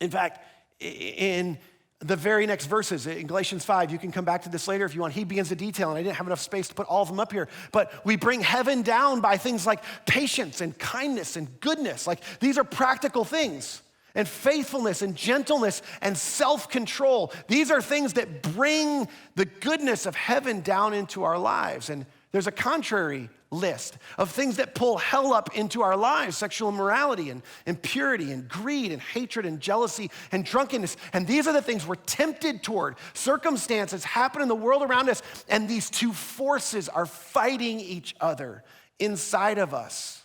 In fact, in the very next verses, in Galatians 5, you can come back to this later if you want. He begins to detail, and I didn't have enough space to put all of them up here, but we bring heaven down by things like patience and kindness and goodness. Like, these are practical things. And faithfulness and gentleness and self-control. These are things that bring the goodness of heaven down into our lives. And there's a contrary list of things that pull hell up into our lives: sexual immorality and impurity and greed and hatred and jealousy and drunkenness. And these are the things we're tempted toward. Circumstances happen in the world around us, and these two forces are fighting each other inside of us.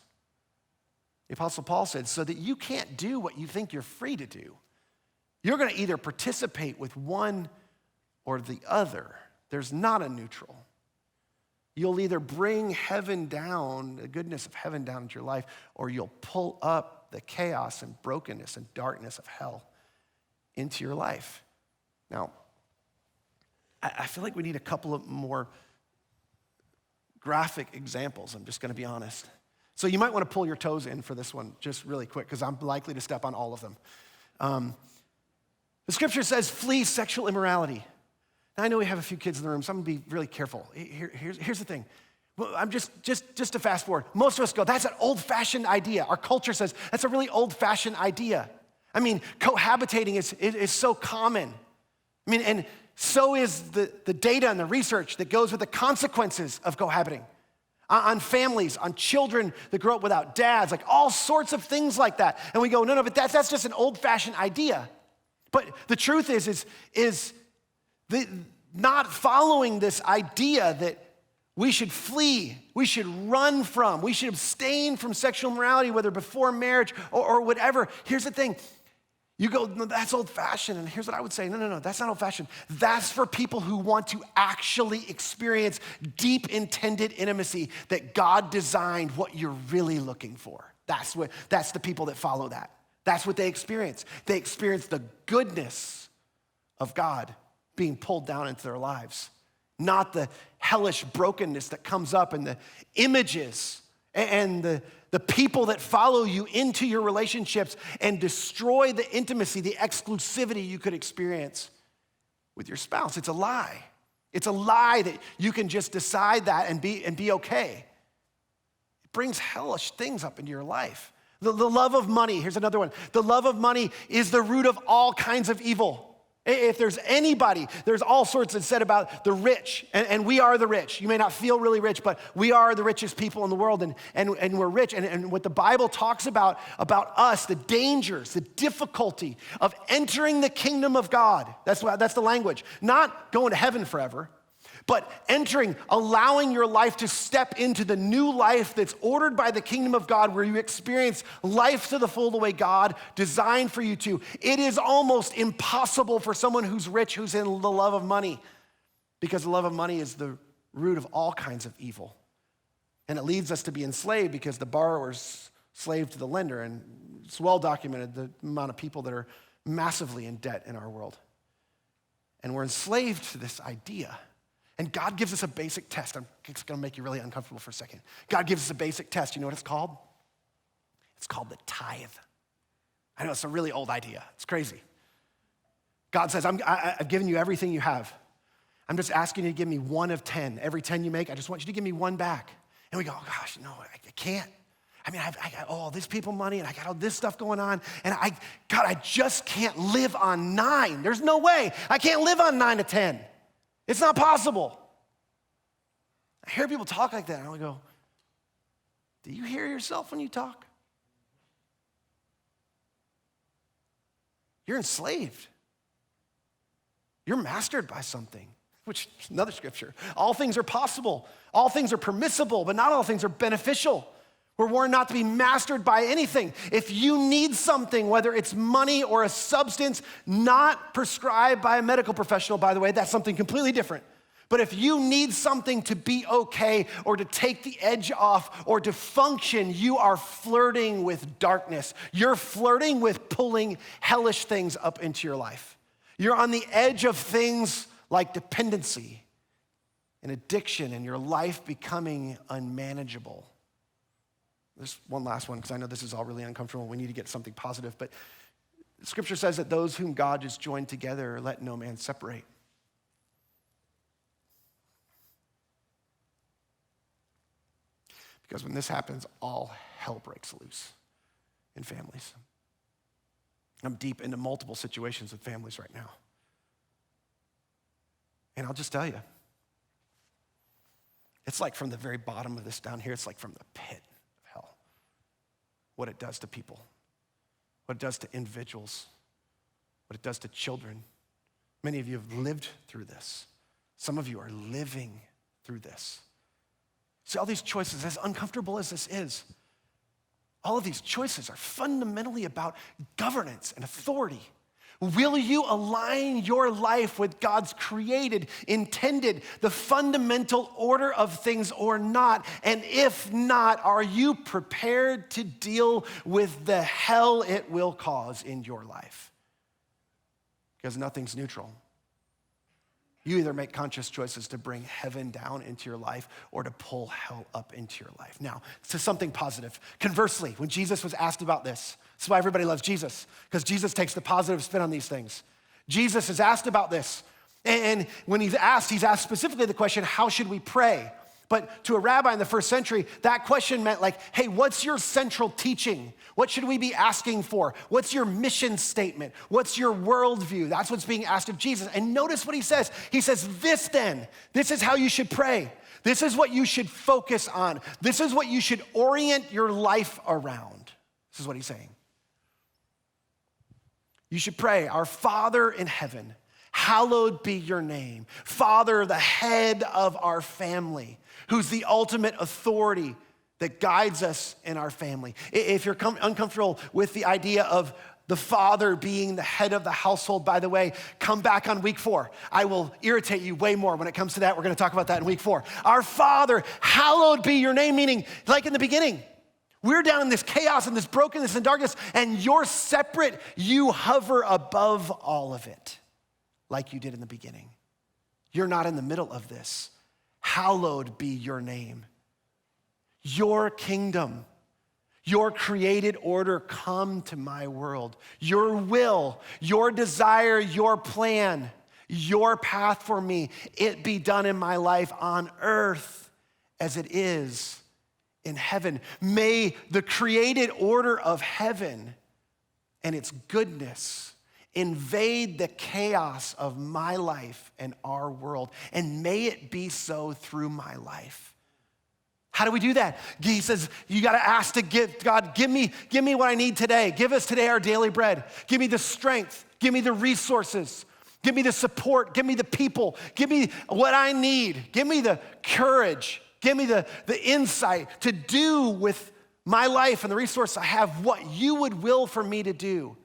The Apostle Paul said, so that you can't do what you think you're free to do. You're going to either participate with one or the other. There's not a neutral. You'll either bring heaven down, the goodness of heaven down into your life, or you'll pull up the chaos and brokenness and darkness of hell into your life. Now, I feel like we need a couple of more graphic examples. I'm just going to be honest. So you might want to pull your toes in for this one just really quick, because I'm likely to step on all of them. The scripture says, flee sexual immorality. Now, I know we have a few kids in the room, so I'm going to be really careful. Here's the thing. Well, I'm just to fast forward. Most of us go, that's an old-fashioned idea. Our culture says that's a really old-fashioned idea. I mean, cohabitating is so common. I mean, and so is the data and the research that goes with the consequences of cohabiting. On families, on children that grow up without dads, like all sorts of things like that. And we go, no, but that's just an old-fashioned idea. But the truth is not following this idea that we should flee, we should run from, we should abstain from sexual immorality, whether before marriage or whatever. Here's the thing. You go, no, that's old-fashioned. And here's what I would say. No, that's not old-fashioned. That's for people who want to actually experience deep, intended intimacy that God designed what you're really looking for. That's the people that follow that. That's what they experience. They experience the goodness of God being pulled down into their lives, not the hellish brokenness that comes up in the images and the people that follow you into your relationships and destroy the intimacy, the exclusivity you could experience with your spouse. It's a lie. It's a lie that you can just decide that and be okay. It brings hellish things up into your life. The love of money, here's another one. The love of money is the root of all kinds of evil. If there's anybody, there's all sorts that's said about the rich, and we are the rich. You may not feel really rich, but we are the richest people in the world, and we're rich. And what the Bible talks about us, the dangers, the difficulty of entering the kingdom of God, that's the language. Not going to heaven forever, but entering, allowing your life to step into the new life that's ordered by the kingdom of God, where you experience life to the full the way God designed for you to. It is almost impossible for someone who's rich, who's in the love of money, because the love of money is the root of all kinds of evil. And it leads us to be enslaved because the borrower's slave to the lender. And it's well documented the amount of people that are massively in debt in our world. And we're enslaved to this idea. And God gives us a basic test. It's gonna make you really uncomfortable for a second. God gives us a basic test. You know what it's called? It's called the tithe. I know it's a really old idea. It's crazy. God says, I've given you everything you have. I'm just asking you to give me 1 of 10. Every 10 you make, I just want you to give me 1 back. And we go, oh gosh, no, I can't. I mean, I got all this people money, and I got all this stuff going on, and I just can't live on 9. There's no way. I can't live on 9 to 10. It's not possible. I hear people talk like that, and I go, do you hear yourself when you talk? You're enslaved. You're mastered by something, which is another scripture. All things are possible. All things are permissible, but not all things are beneficial. We're warned not to be mastered by anything. If you need something, whether it's money or a substance, not prescribed by a medical professional, by the way, that's something completely different. But if you need something to be okay or to take the edge off or to function, you are flirting with darkness. You're flirting with pulling hellish things up into your life. You're on the edge of things like dependency and addiction and your life becoming unmanageable. There's one last one, because I know this is all really uncomfortable. We need to get something positive. But Scripture says that those whom God has joined together, let no man separate. Because when this happens, all hell breaks loose in families. I'm deep into multiple situations with families right now. And I'll just tell you, It's like from the very bottom of this down here, it's like from the pit of hell. What it does to people, what it does to individuals, what it does to children. Many of you have lived through this. Some of you are living through this. See, all these choices, as uncomfortable as this is, all of these choices are fundamentally about governance and authority. Will you align your life with God's created, intended, the fundamental order of things or not? And if not, are you prepared to deal with the hell it will cause in your life? Because nothing's neutral. You either make conscious choices to bring heaven down into your life or to pull hell up into your life. Now, to something positive. Conversely, when Jesus was asked about this is why everybody loves Jesus, because Jesus takes the positive spin on these things. Jesus is asked about this. And when he's asked specifically the question, how should we pray? But to a rabbi in the first century, that question meant like, hey, what's your central teaching? What should we be asking for? What's your mission statement? What's your worldview? That's what's being asked of Jesus. And notice what he says. He says, this is how you should pray. This is what you should focus on. This is what you should orient your life around. This is what he's saying. You should pray, our Father in heaven, hallowed be your name. Father, the head of our family, who's the ultimate authority that guides us in our family. If you're uncomfortable with the idea of the father being the head of the household, by the way, come back on week 4. I will irritate you way more when it comes to that. We're gonna talk about that in week 4. Our Father, hallowed be your name, meaning like in the beginning, we're down in this chaos and this brokenness and darkness, and you're separate. You hover above all of it like you did in the beginning. You're not in the middle of this. Hallowed be your name. Your kingdom, your created order come to my world. Your will, your desire, your plan, your path for me, it be done in my life on earth as it is in heaven. May the created order of heaven and its goodness invade the chaos of my life and our world, and may it be so through my life. How do we do that? He says, you gotta ask to give, God, give me what I need today. Give us today our daily bread. Give me the strength, give me the resources, give me the support, give me the people, give me what I need, give me the courage, give me the insight to do with my life and the resources I have what you would will for me to do.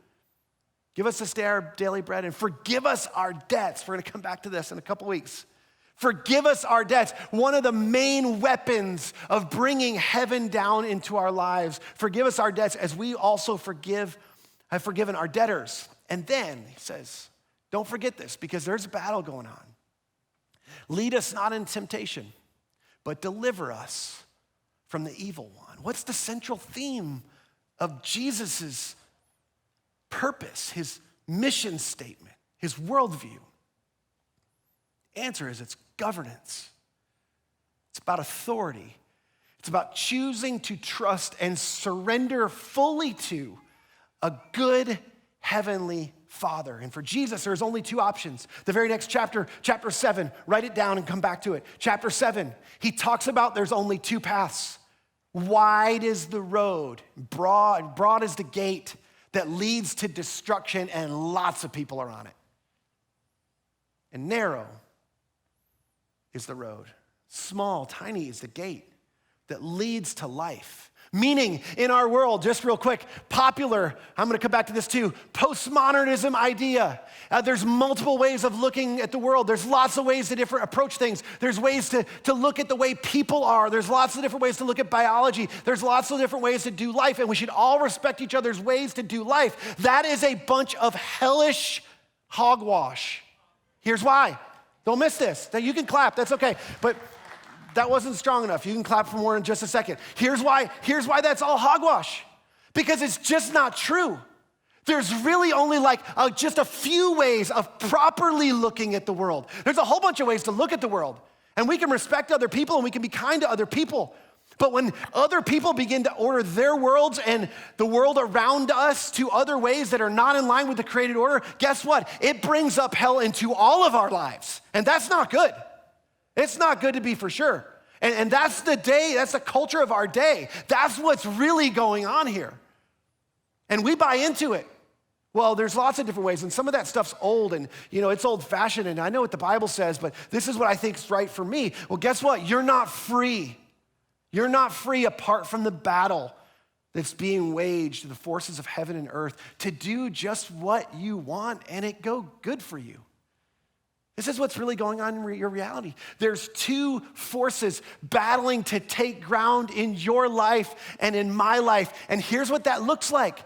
Give us this day our daily bread and forgive us our debts. We're gonna come back to this in a couple weeks. Forgive us our debts. One of the main weapons of bringing heaven down into our lives. Forgive us our debts as we also have forgiven our debtors. And then he says, don't forget this because there's a battle going on. Lead us not in temptation, but deliver us from the evil one. What's the central theme of Jesus's purpose, his mission statement, his worldview? Answer is it's governance. It's about authority. It's about choosing to trust and surrender fully to a good heavenly Father. And for Jesus, there's only 2 options. The very next chapter, chapter 7, write it down and come back to it. Chapter 7, he talks about there's only 2 paths. Wide is the road, broad is the gate that leads to destruction, and lots of people are on it. And narrow is the road. Small, tiny is the gate that leads to life. Meaning, in our world, just real quick, popular, I'm gonna come back to this too, postmodernism idea. There's multiple ways of looking at the world. There's lots of ways to approach things. There's ways to look at the way people are. There's lots of different ways to look at biology. There's lots of different ways to do life, and we should all respect each other's ways to do life. That is a bunch of hellish hogwash. Here's why. Don't miss this. You can clap, that's okay. But that wasn't strong enough. You can clap for more in just a second. Here's why that's all hogwash. Because it's just not true. There's really only just a few ways of properly looking at the world. There's a whole bunch of ways to look at the world. And we can respect other people and we can be kind to other people. But when other people begin to order their worlds and the world around us to other ways that are not in line with the created order, guess what? It brings up hell into all of our lives. And that's not good. It's not good to be for sure. And that's the day, that's the culture of our day. That's what's really going on here. And we buy into it. Well, there's lots of different ways, and some of that stuff's old, and it's old-fashioned, and I know what the Bible says, but this is what I think is right for me. Well, guess what? You're not free. You're not free apart from the battle that's being waged, the forces of heaven and earth, to do just what you want and it go good for you. This is what's really going on in your reality. There's two forces battling to take ground in your life and in my life, and here's what that looks like.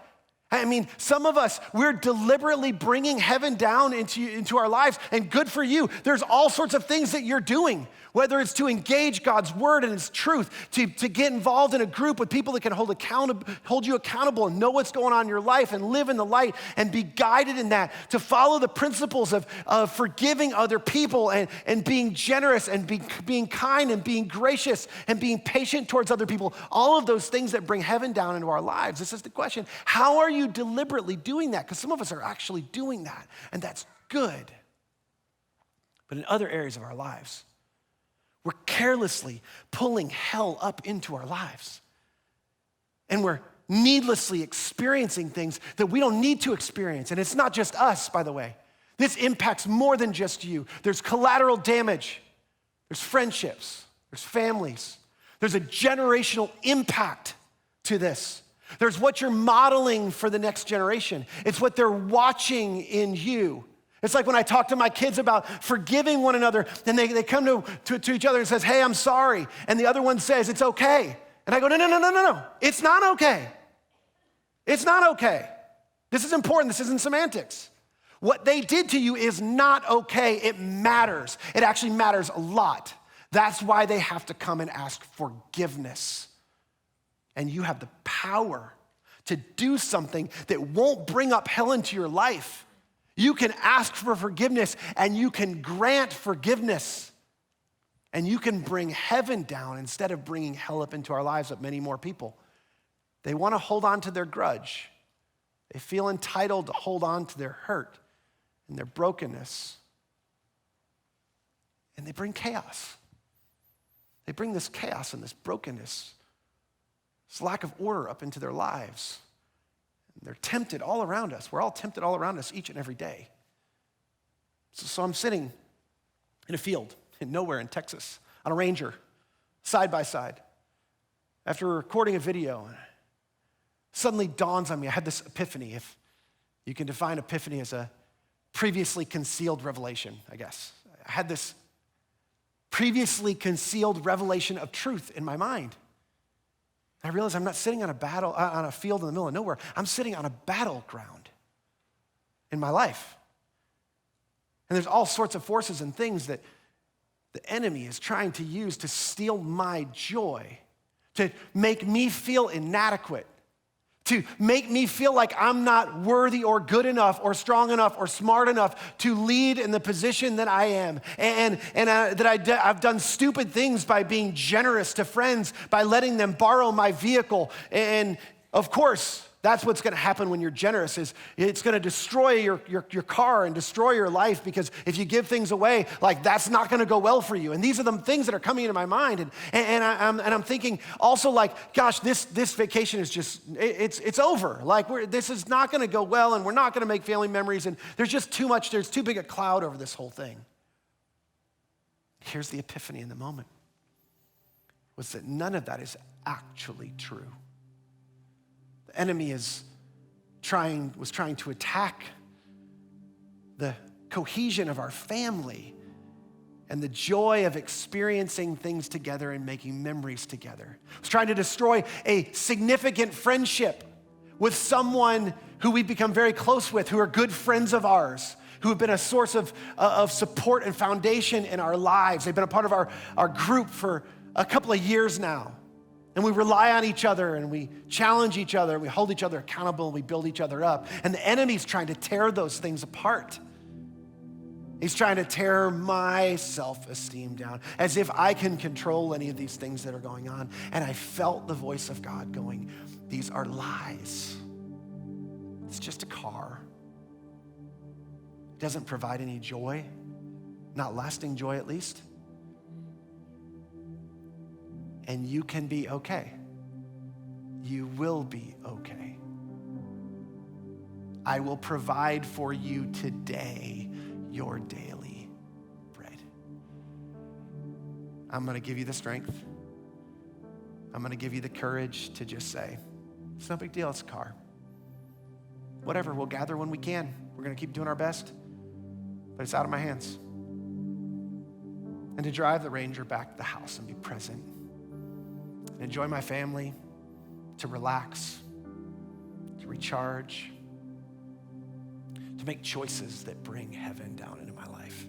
I mean, some of us, we're deliberately bringing heaven down into our lives, and good for you. There's all sorts of things that you're doing, whether it's to engage God's word and his truth, to get involved in a group with people that can hold you accountable and know what's going on in your life and live in the light and be guided in that, to follow the principles of forgiving other people and being generous and being kind and being gracious and being patient towards other people. All of those things that bring heaven down into our lives. This is the question. How are you deliberately doing that? Because some of us are actually doing that, and that's good. But in other areas of our lives, we're carelessly pulling hell up into our lives. And we're needlessly experiencing things that we don't need to experience. And it's not just us, by the way. This impacts more than just you. There's collateral damage. There's friendships. There's families. There's a generational impact to this. There's what you're modeling for the next generation. It's what they're watching in you. It's like when I talk to my kids about forgiving one another, and they come to each other and says, hey, I'm sorry. And the other one says, it's okay. And I go, no. It's not okay. It's not okay. This is important. This isn't semantics. What they did to you is not okay. It matters. It actually matters a lot. That's why they have to come and ask forgiveness. And you have the power to do something that won't bring up hell into your life. You can ask for forgiveness, and you can grant forgiveness, and you can bring heaven down instead of bringing hell up into our lives with many more people. They want to hold on to their grudge. They feel entitled to hold on to their hurt and their brokenness. And they bring chaos. They bring this chaos and this brokenness, this lack of order up into their lives. They're tempted all around us. We're all tempted all around us each and every day. So I'm sitting in a field in nowhere in Texas on a Ranger, side by side. After recording a video, suddenly dawns on me, I had this epiphany. If you can define epiphany as a previously concealed revelation, I guess. I had this previously concealed revelation of truth in my mind. I realized I'm not sitting on a field in the middle of nowhere. I'm sitting on a battleground in my life. And there's all sorts of forces and things that the enemy is trying to use to steal my joy, to make me feel inadequate, to make me feel like I'm not worthy or good enough or strong enough or smart enough to lead in the position that I am. And that I've done stupid things by being generous to friends, by letting them borrow my vehicle. And of course, that's what's gonna happen when you're generous, is it's gonna destroy your car and destroy your life, because if you give things away, like, that's not gonna go well for you. And these are the things that are coming into my mind. And I'm thinking also, like, gosh, this vacation is just, it's over. Like, this is not gonna go well, and we're not gonna make family memories, and there's just too much, there's too big a cloud over this whole thing. Here's the epiphany in the moment, was that none of that is actually true. The enemy was trying to attack the cohesion of our family and the joy of experiencing things together and making memories together. He was trying to destroy a significant friendship with someone who we've become very close with, who are good friends of ours, who have been a source of support and foundation in our lives. They've been a part of our group for a couple of years now. And we rely on each other, and we challenge each other, and we hold each other accountable, and we build each other up. And the enemy's trying to tear those things apart. He's trying to tear my self-esteem down, as if I can control any of these things that are going on. And I felt the voice of God going, these are lies. It's just a car. It doesn't provide any joy, not lasting joy at least. and you can be okay. You will be okay. I will provide for you today your daily bread. I'm going to give you the strength. I'm going to give you the courage to just say, it's no big deal, it's a car. Whatever, we'll gather when we can. We're going to keep doing our best, but it's out of my hands. And to drive the Ranger back to the house and be present and enjoy my family, to relax, to recharge, to make choices that bring heaven down into my life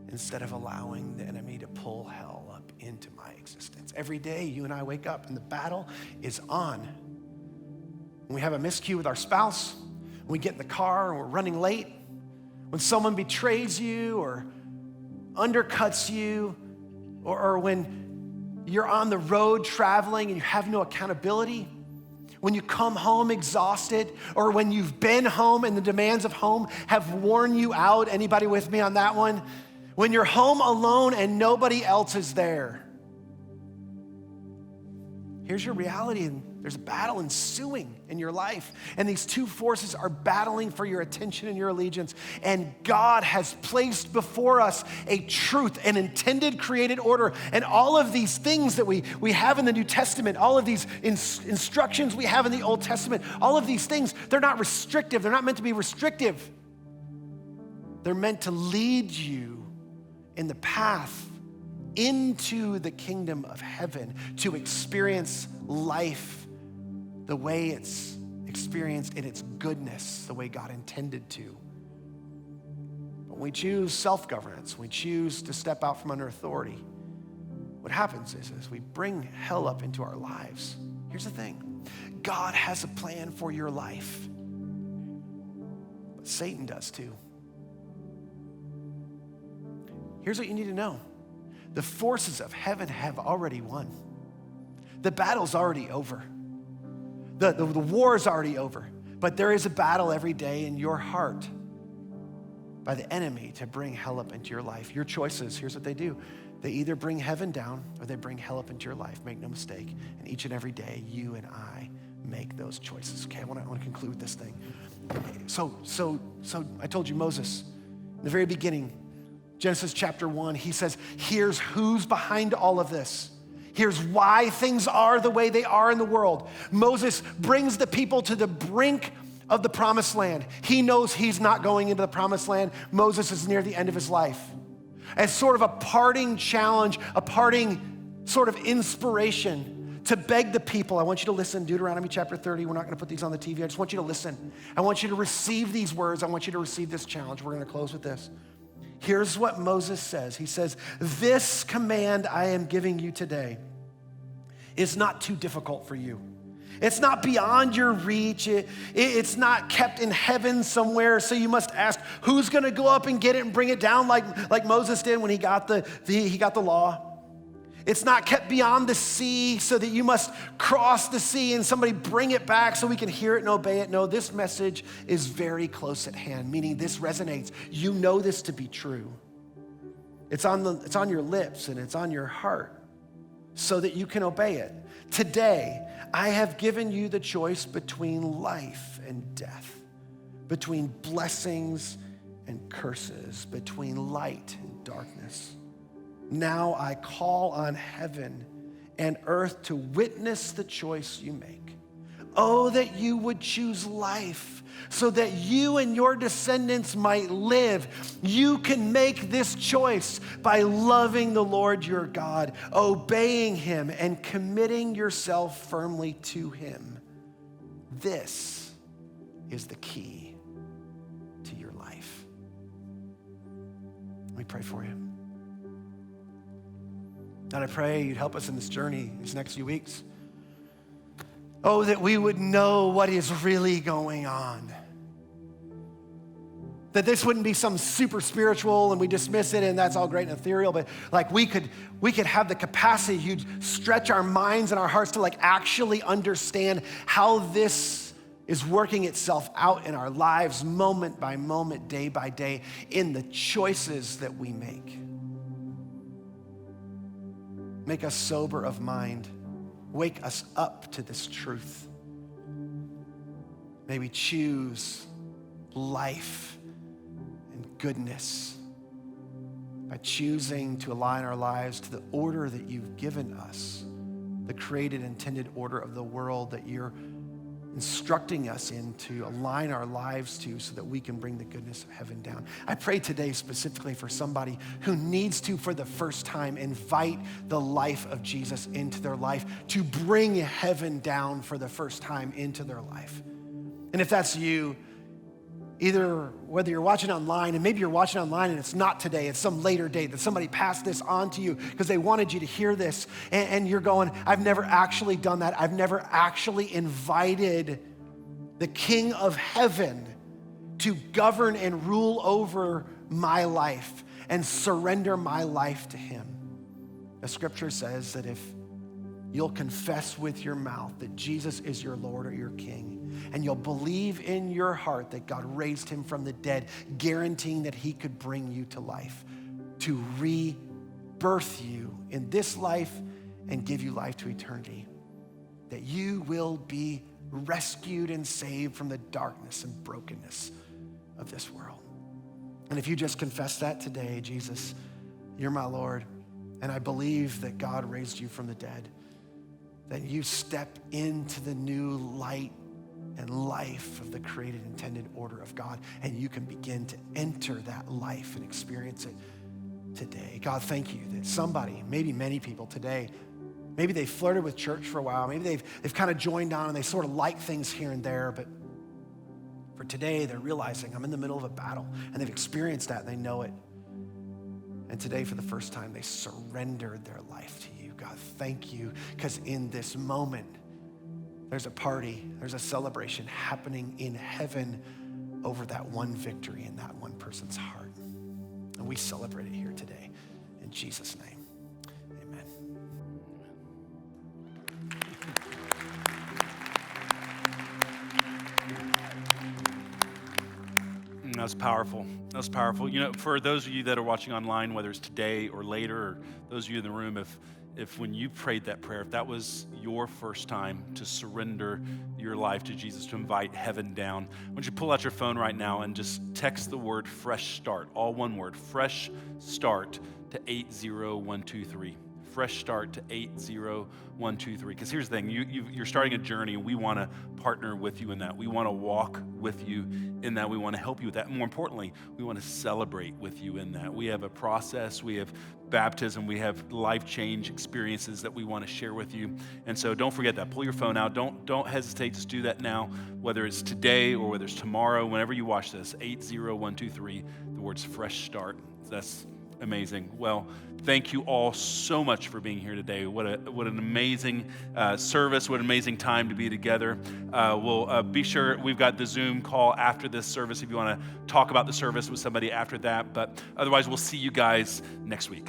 instead of allowing the enemy to pull hell up into my existence. Every day you and I wake up and the battle is on. When we have a miscue with our spouse, when we get in the car and we're running late, when someone betrays you or undercuts you, or when you're on the road traveling and you have no accountability, when you come home exhausted, or when you've been home and the demands of home have worn you out. Anybody with me on that one? When you're home alone and nobody else is there. Here's your reality, and there's a battle ensuing in your life. And these two forces are battling for your attention and your allegiance. And God has placed before us a truth, an intended created order. And all of these things that we have in the New Testament, all of these instructions we have in the Old Testament, all of these things, they're not restrictive. They're not meant to be restrictive. They're meant to lead you in the path into the kingdom of heaven, to experience life the way it's experienced in its goodness, the way God intended to. But when we choose self-governance, we choose to step out from under authority, what happens is we bring hell up into our lives. Here's the thing. God has a plan for your life, but Satan does too. Here's what you need to know. The forces of heaven have already won. The battle's already over. The war is already over. But there is a battle every day in your heart by the enemy to bring hell up into your life. Your choices, here's what they do. They either bring heaven down or they bring hell up into your life. Make no mistake. And each and every day, you and I make those choices. Okay, I want to conclude with this thing. So I told you Moses, in the very beginning, Genesis chapter 1, he says, here's who's behind all of this. Here's why things are the way they are in the world. Moses brings the people to the brink of the promised land. He knows he's not going into the promised land. Moses is near the end of his life. As sort of a parting challenge, a parting sort of inspiration to beg the people. I want you to listen, Deuteronomy chapter 30. We're not going to put these on the TV. I just want you to listen. I want you to receive these words. I want you to receive this challenge. We're going to close with this. Here's what Moses says. He says, this command I am giving you today is not too difficult for you. It's not beyond your reach. It's not kept in heaven somewhere, so you must ask, who's going to go up and get it and bring it down like Moses did when he got the law? It's not kept beyond the sea so that you must cross the sea and somebody bring it back so we can hear it and obey it. No, this message is very close at hand, meaning this resonates. You know this to be true. It's on your lips and it's on your heart so that you can obey it. Today, I have given you the choice between life and death, between blessings and curses, between light and darkness. Now I call on heaven and earth to witness the choice you make. Oh, that you would choose life so that you and your descendants might live. You can make this choice by loving the Lord your God, obeying him, and committing yourself firmly to him. This is the key to your life. Let me pray for you. God, I pray you'd help us in this journey these next few weeks. Oh, that we would know what is really going on. That this wouldn't be some super spiritual and we dismiss it and that's all great and ethereal, but like we could have the capacity, you'd stretch our minds and our hearts to like actually understand how this is working itself out in our lives moment by moment, day by day, in the choices that we make. Make us sober of mind. Wake us up to this truth. May we choose life and goodness by choosing to align our lives to the order that you've given us, the created, intended order of the world that you're instructing us in to align our lives to so that we can bring the goodness of heaven down. I pray today specifically for somebody who needs to, for the first time, invite the life of Jesus into their life, to bring heaven down for the first time into their life. And if that's you, either whether you're watching online, and maybe you're watching online and it's not today, it's some later date that somebody passed this on to you because they wanted you to hear this, and you're going, I've never actually done that. I've never actually invited the King of Heaven to govern and rule over my life and surrender my life to him. The scripture says that if you'll confess with your mouth that Jesus is your Lord or your King, and you'll believe in your heart that God raised him from the dead, guaranteeing that he could bring you to life, to rebirth you in this life and give you life to eternity, that you will be rescued and saved from the darkness and brokenness of this world. And if you just confess that today, Jesus, you're my Lord, and I believe that God raised you from the dead, that you step into the new light and life of the created, intended order of God, and you can begin to enter that life and experience it today. God, thank you that somebody, maybe many people today, maybe they flirted with church for a while, maybe they've kind of joined on and they sort of like things here and there, but for today, they're realizing I'm in the middle of a battle, and they've experienced that and they know it. And today, for the first time, they surrendered their life to you. God, thank you, because in this moment, there's a party, there's a celebration happening in heaven over that one victory in that one person's heart. And we celebrate it here today. In Jesus' name, amen. That's powerful. That's powerful. You know, for those of you that are watching online, whether it's today or later, or those of you in the room, if when you prayed that prayer, if that was your first time to surrender your life to Jesus, to invite heaven down, why don't you pull out your phone right now and just text the word fresh start, all one word, fresh start to 80123. Fresh start to 80123. Because here's the thing, you're starting a journey, and we want to partner with you in that. We want to walk with you in that. We want to help you with that. And more importantly, we want to celebrate with you in that. We have a process, we have baptism, we have life change experiences that we want to share with you. And so don't forget that. Pull your phone out. Don't hesitate. Just do that now, whether it's today or whether it's tomorrow, whenever you watch this, 80123, the words fresh start. That's amazing. Well, thank you all so much for being here today. What an amazing service. What an amazing time to be together. We'll be sure we've got the Zoom call after this service if you want to talk about the service with somebody after that. But otherwise, we'll see you guys next week.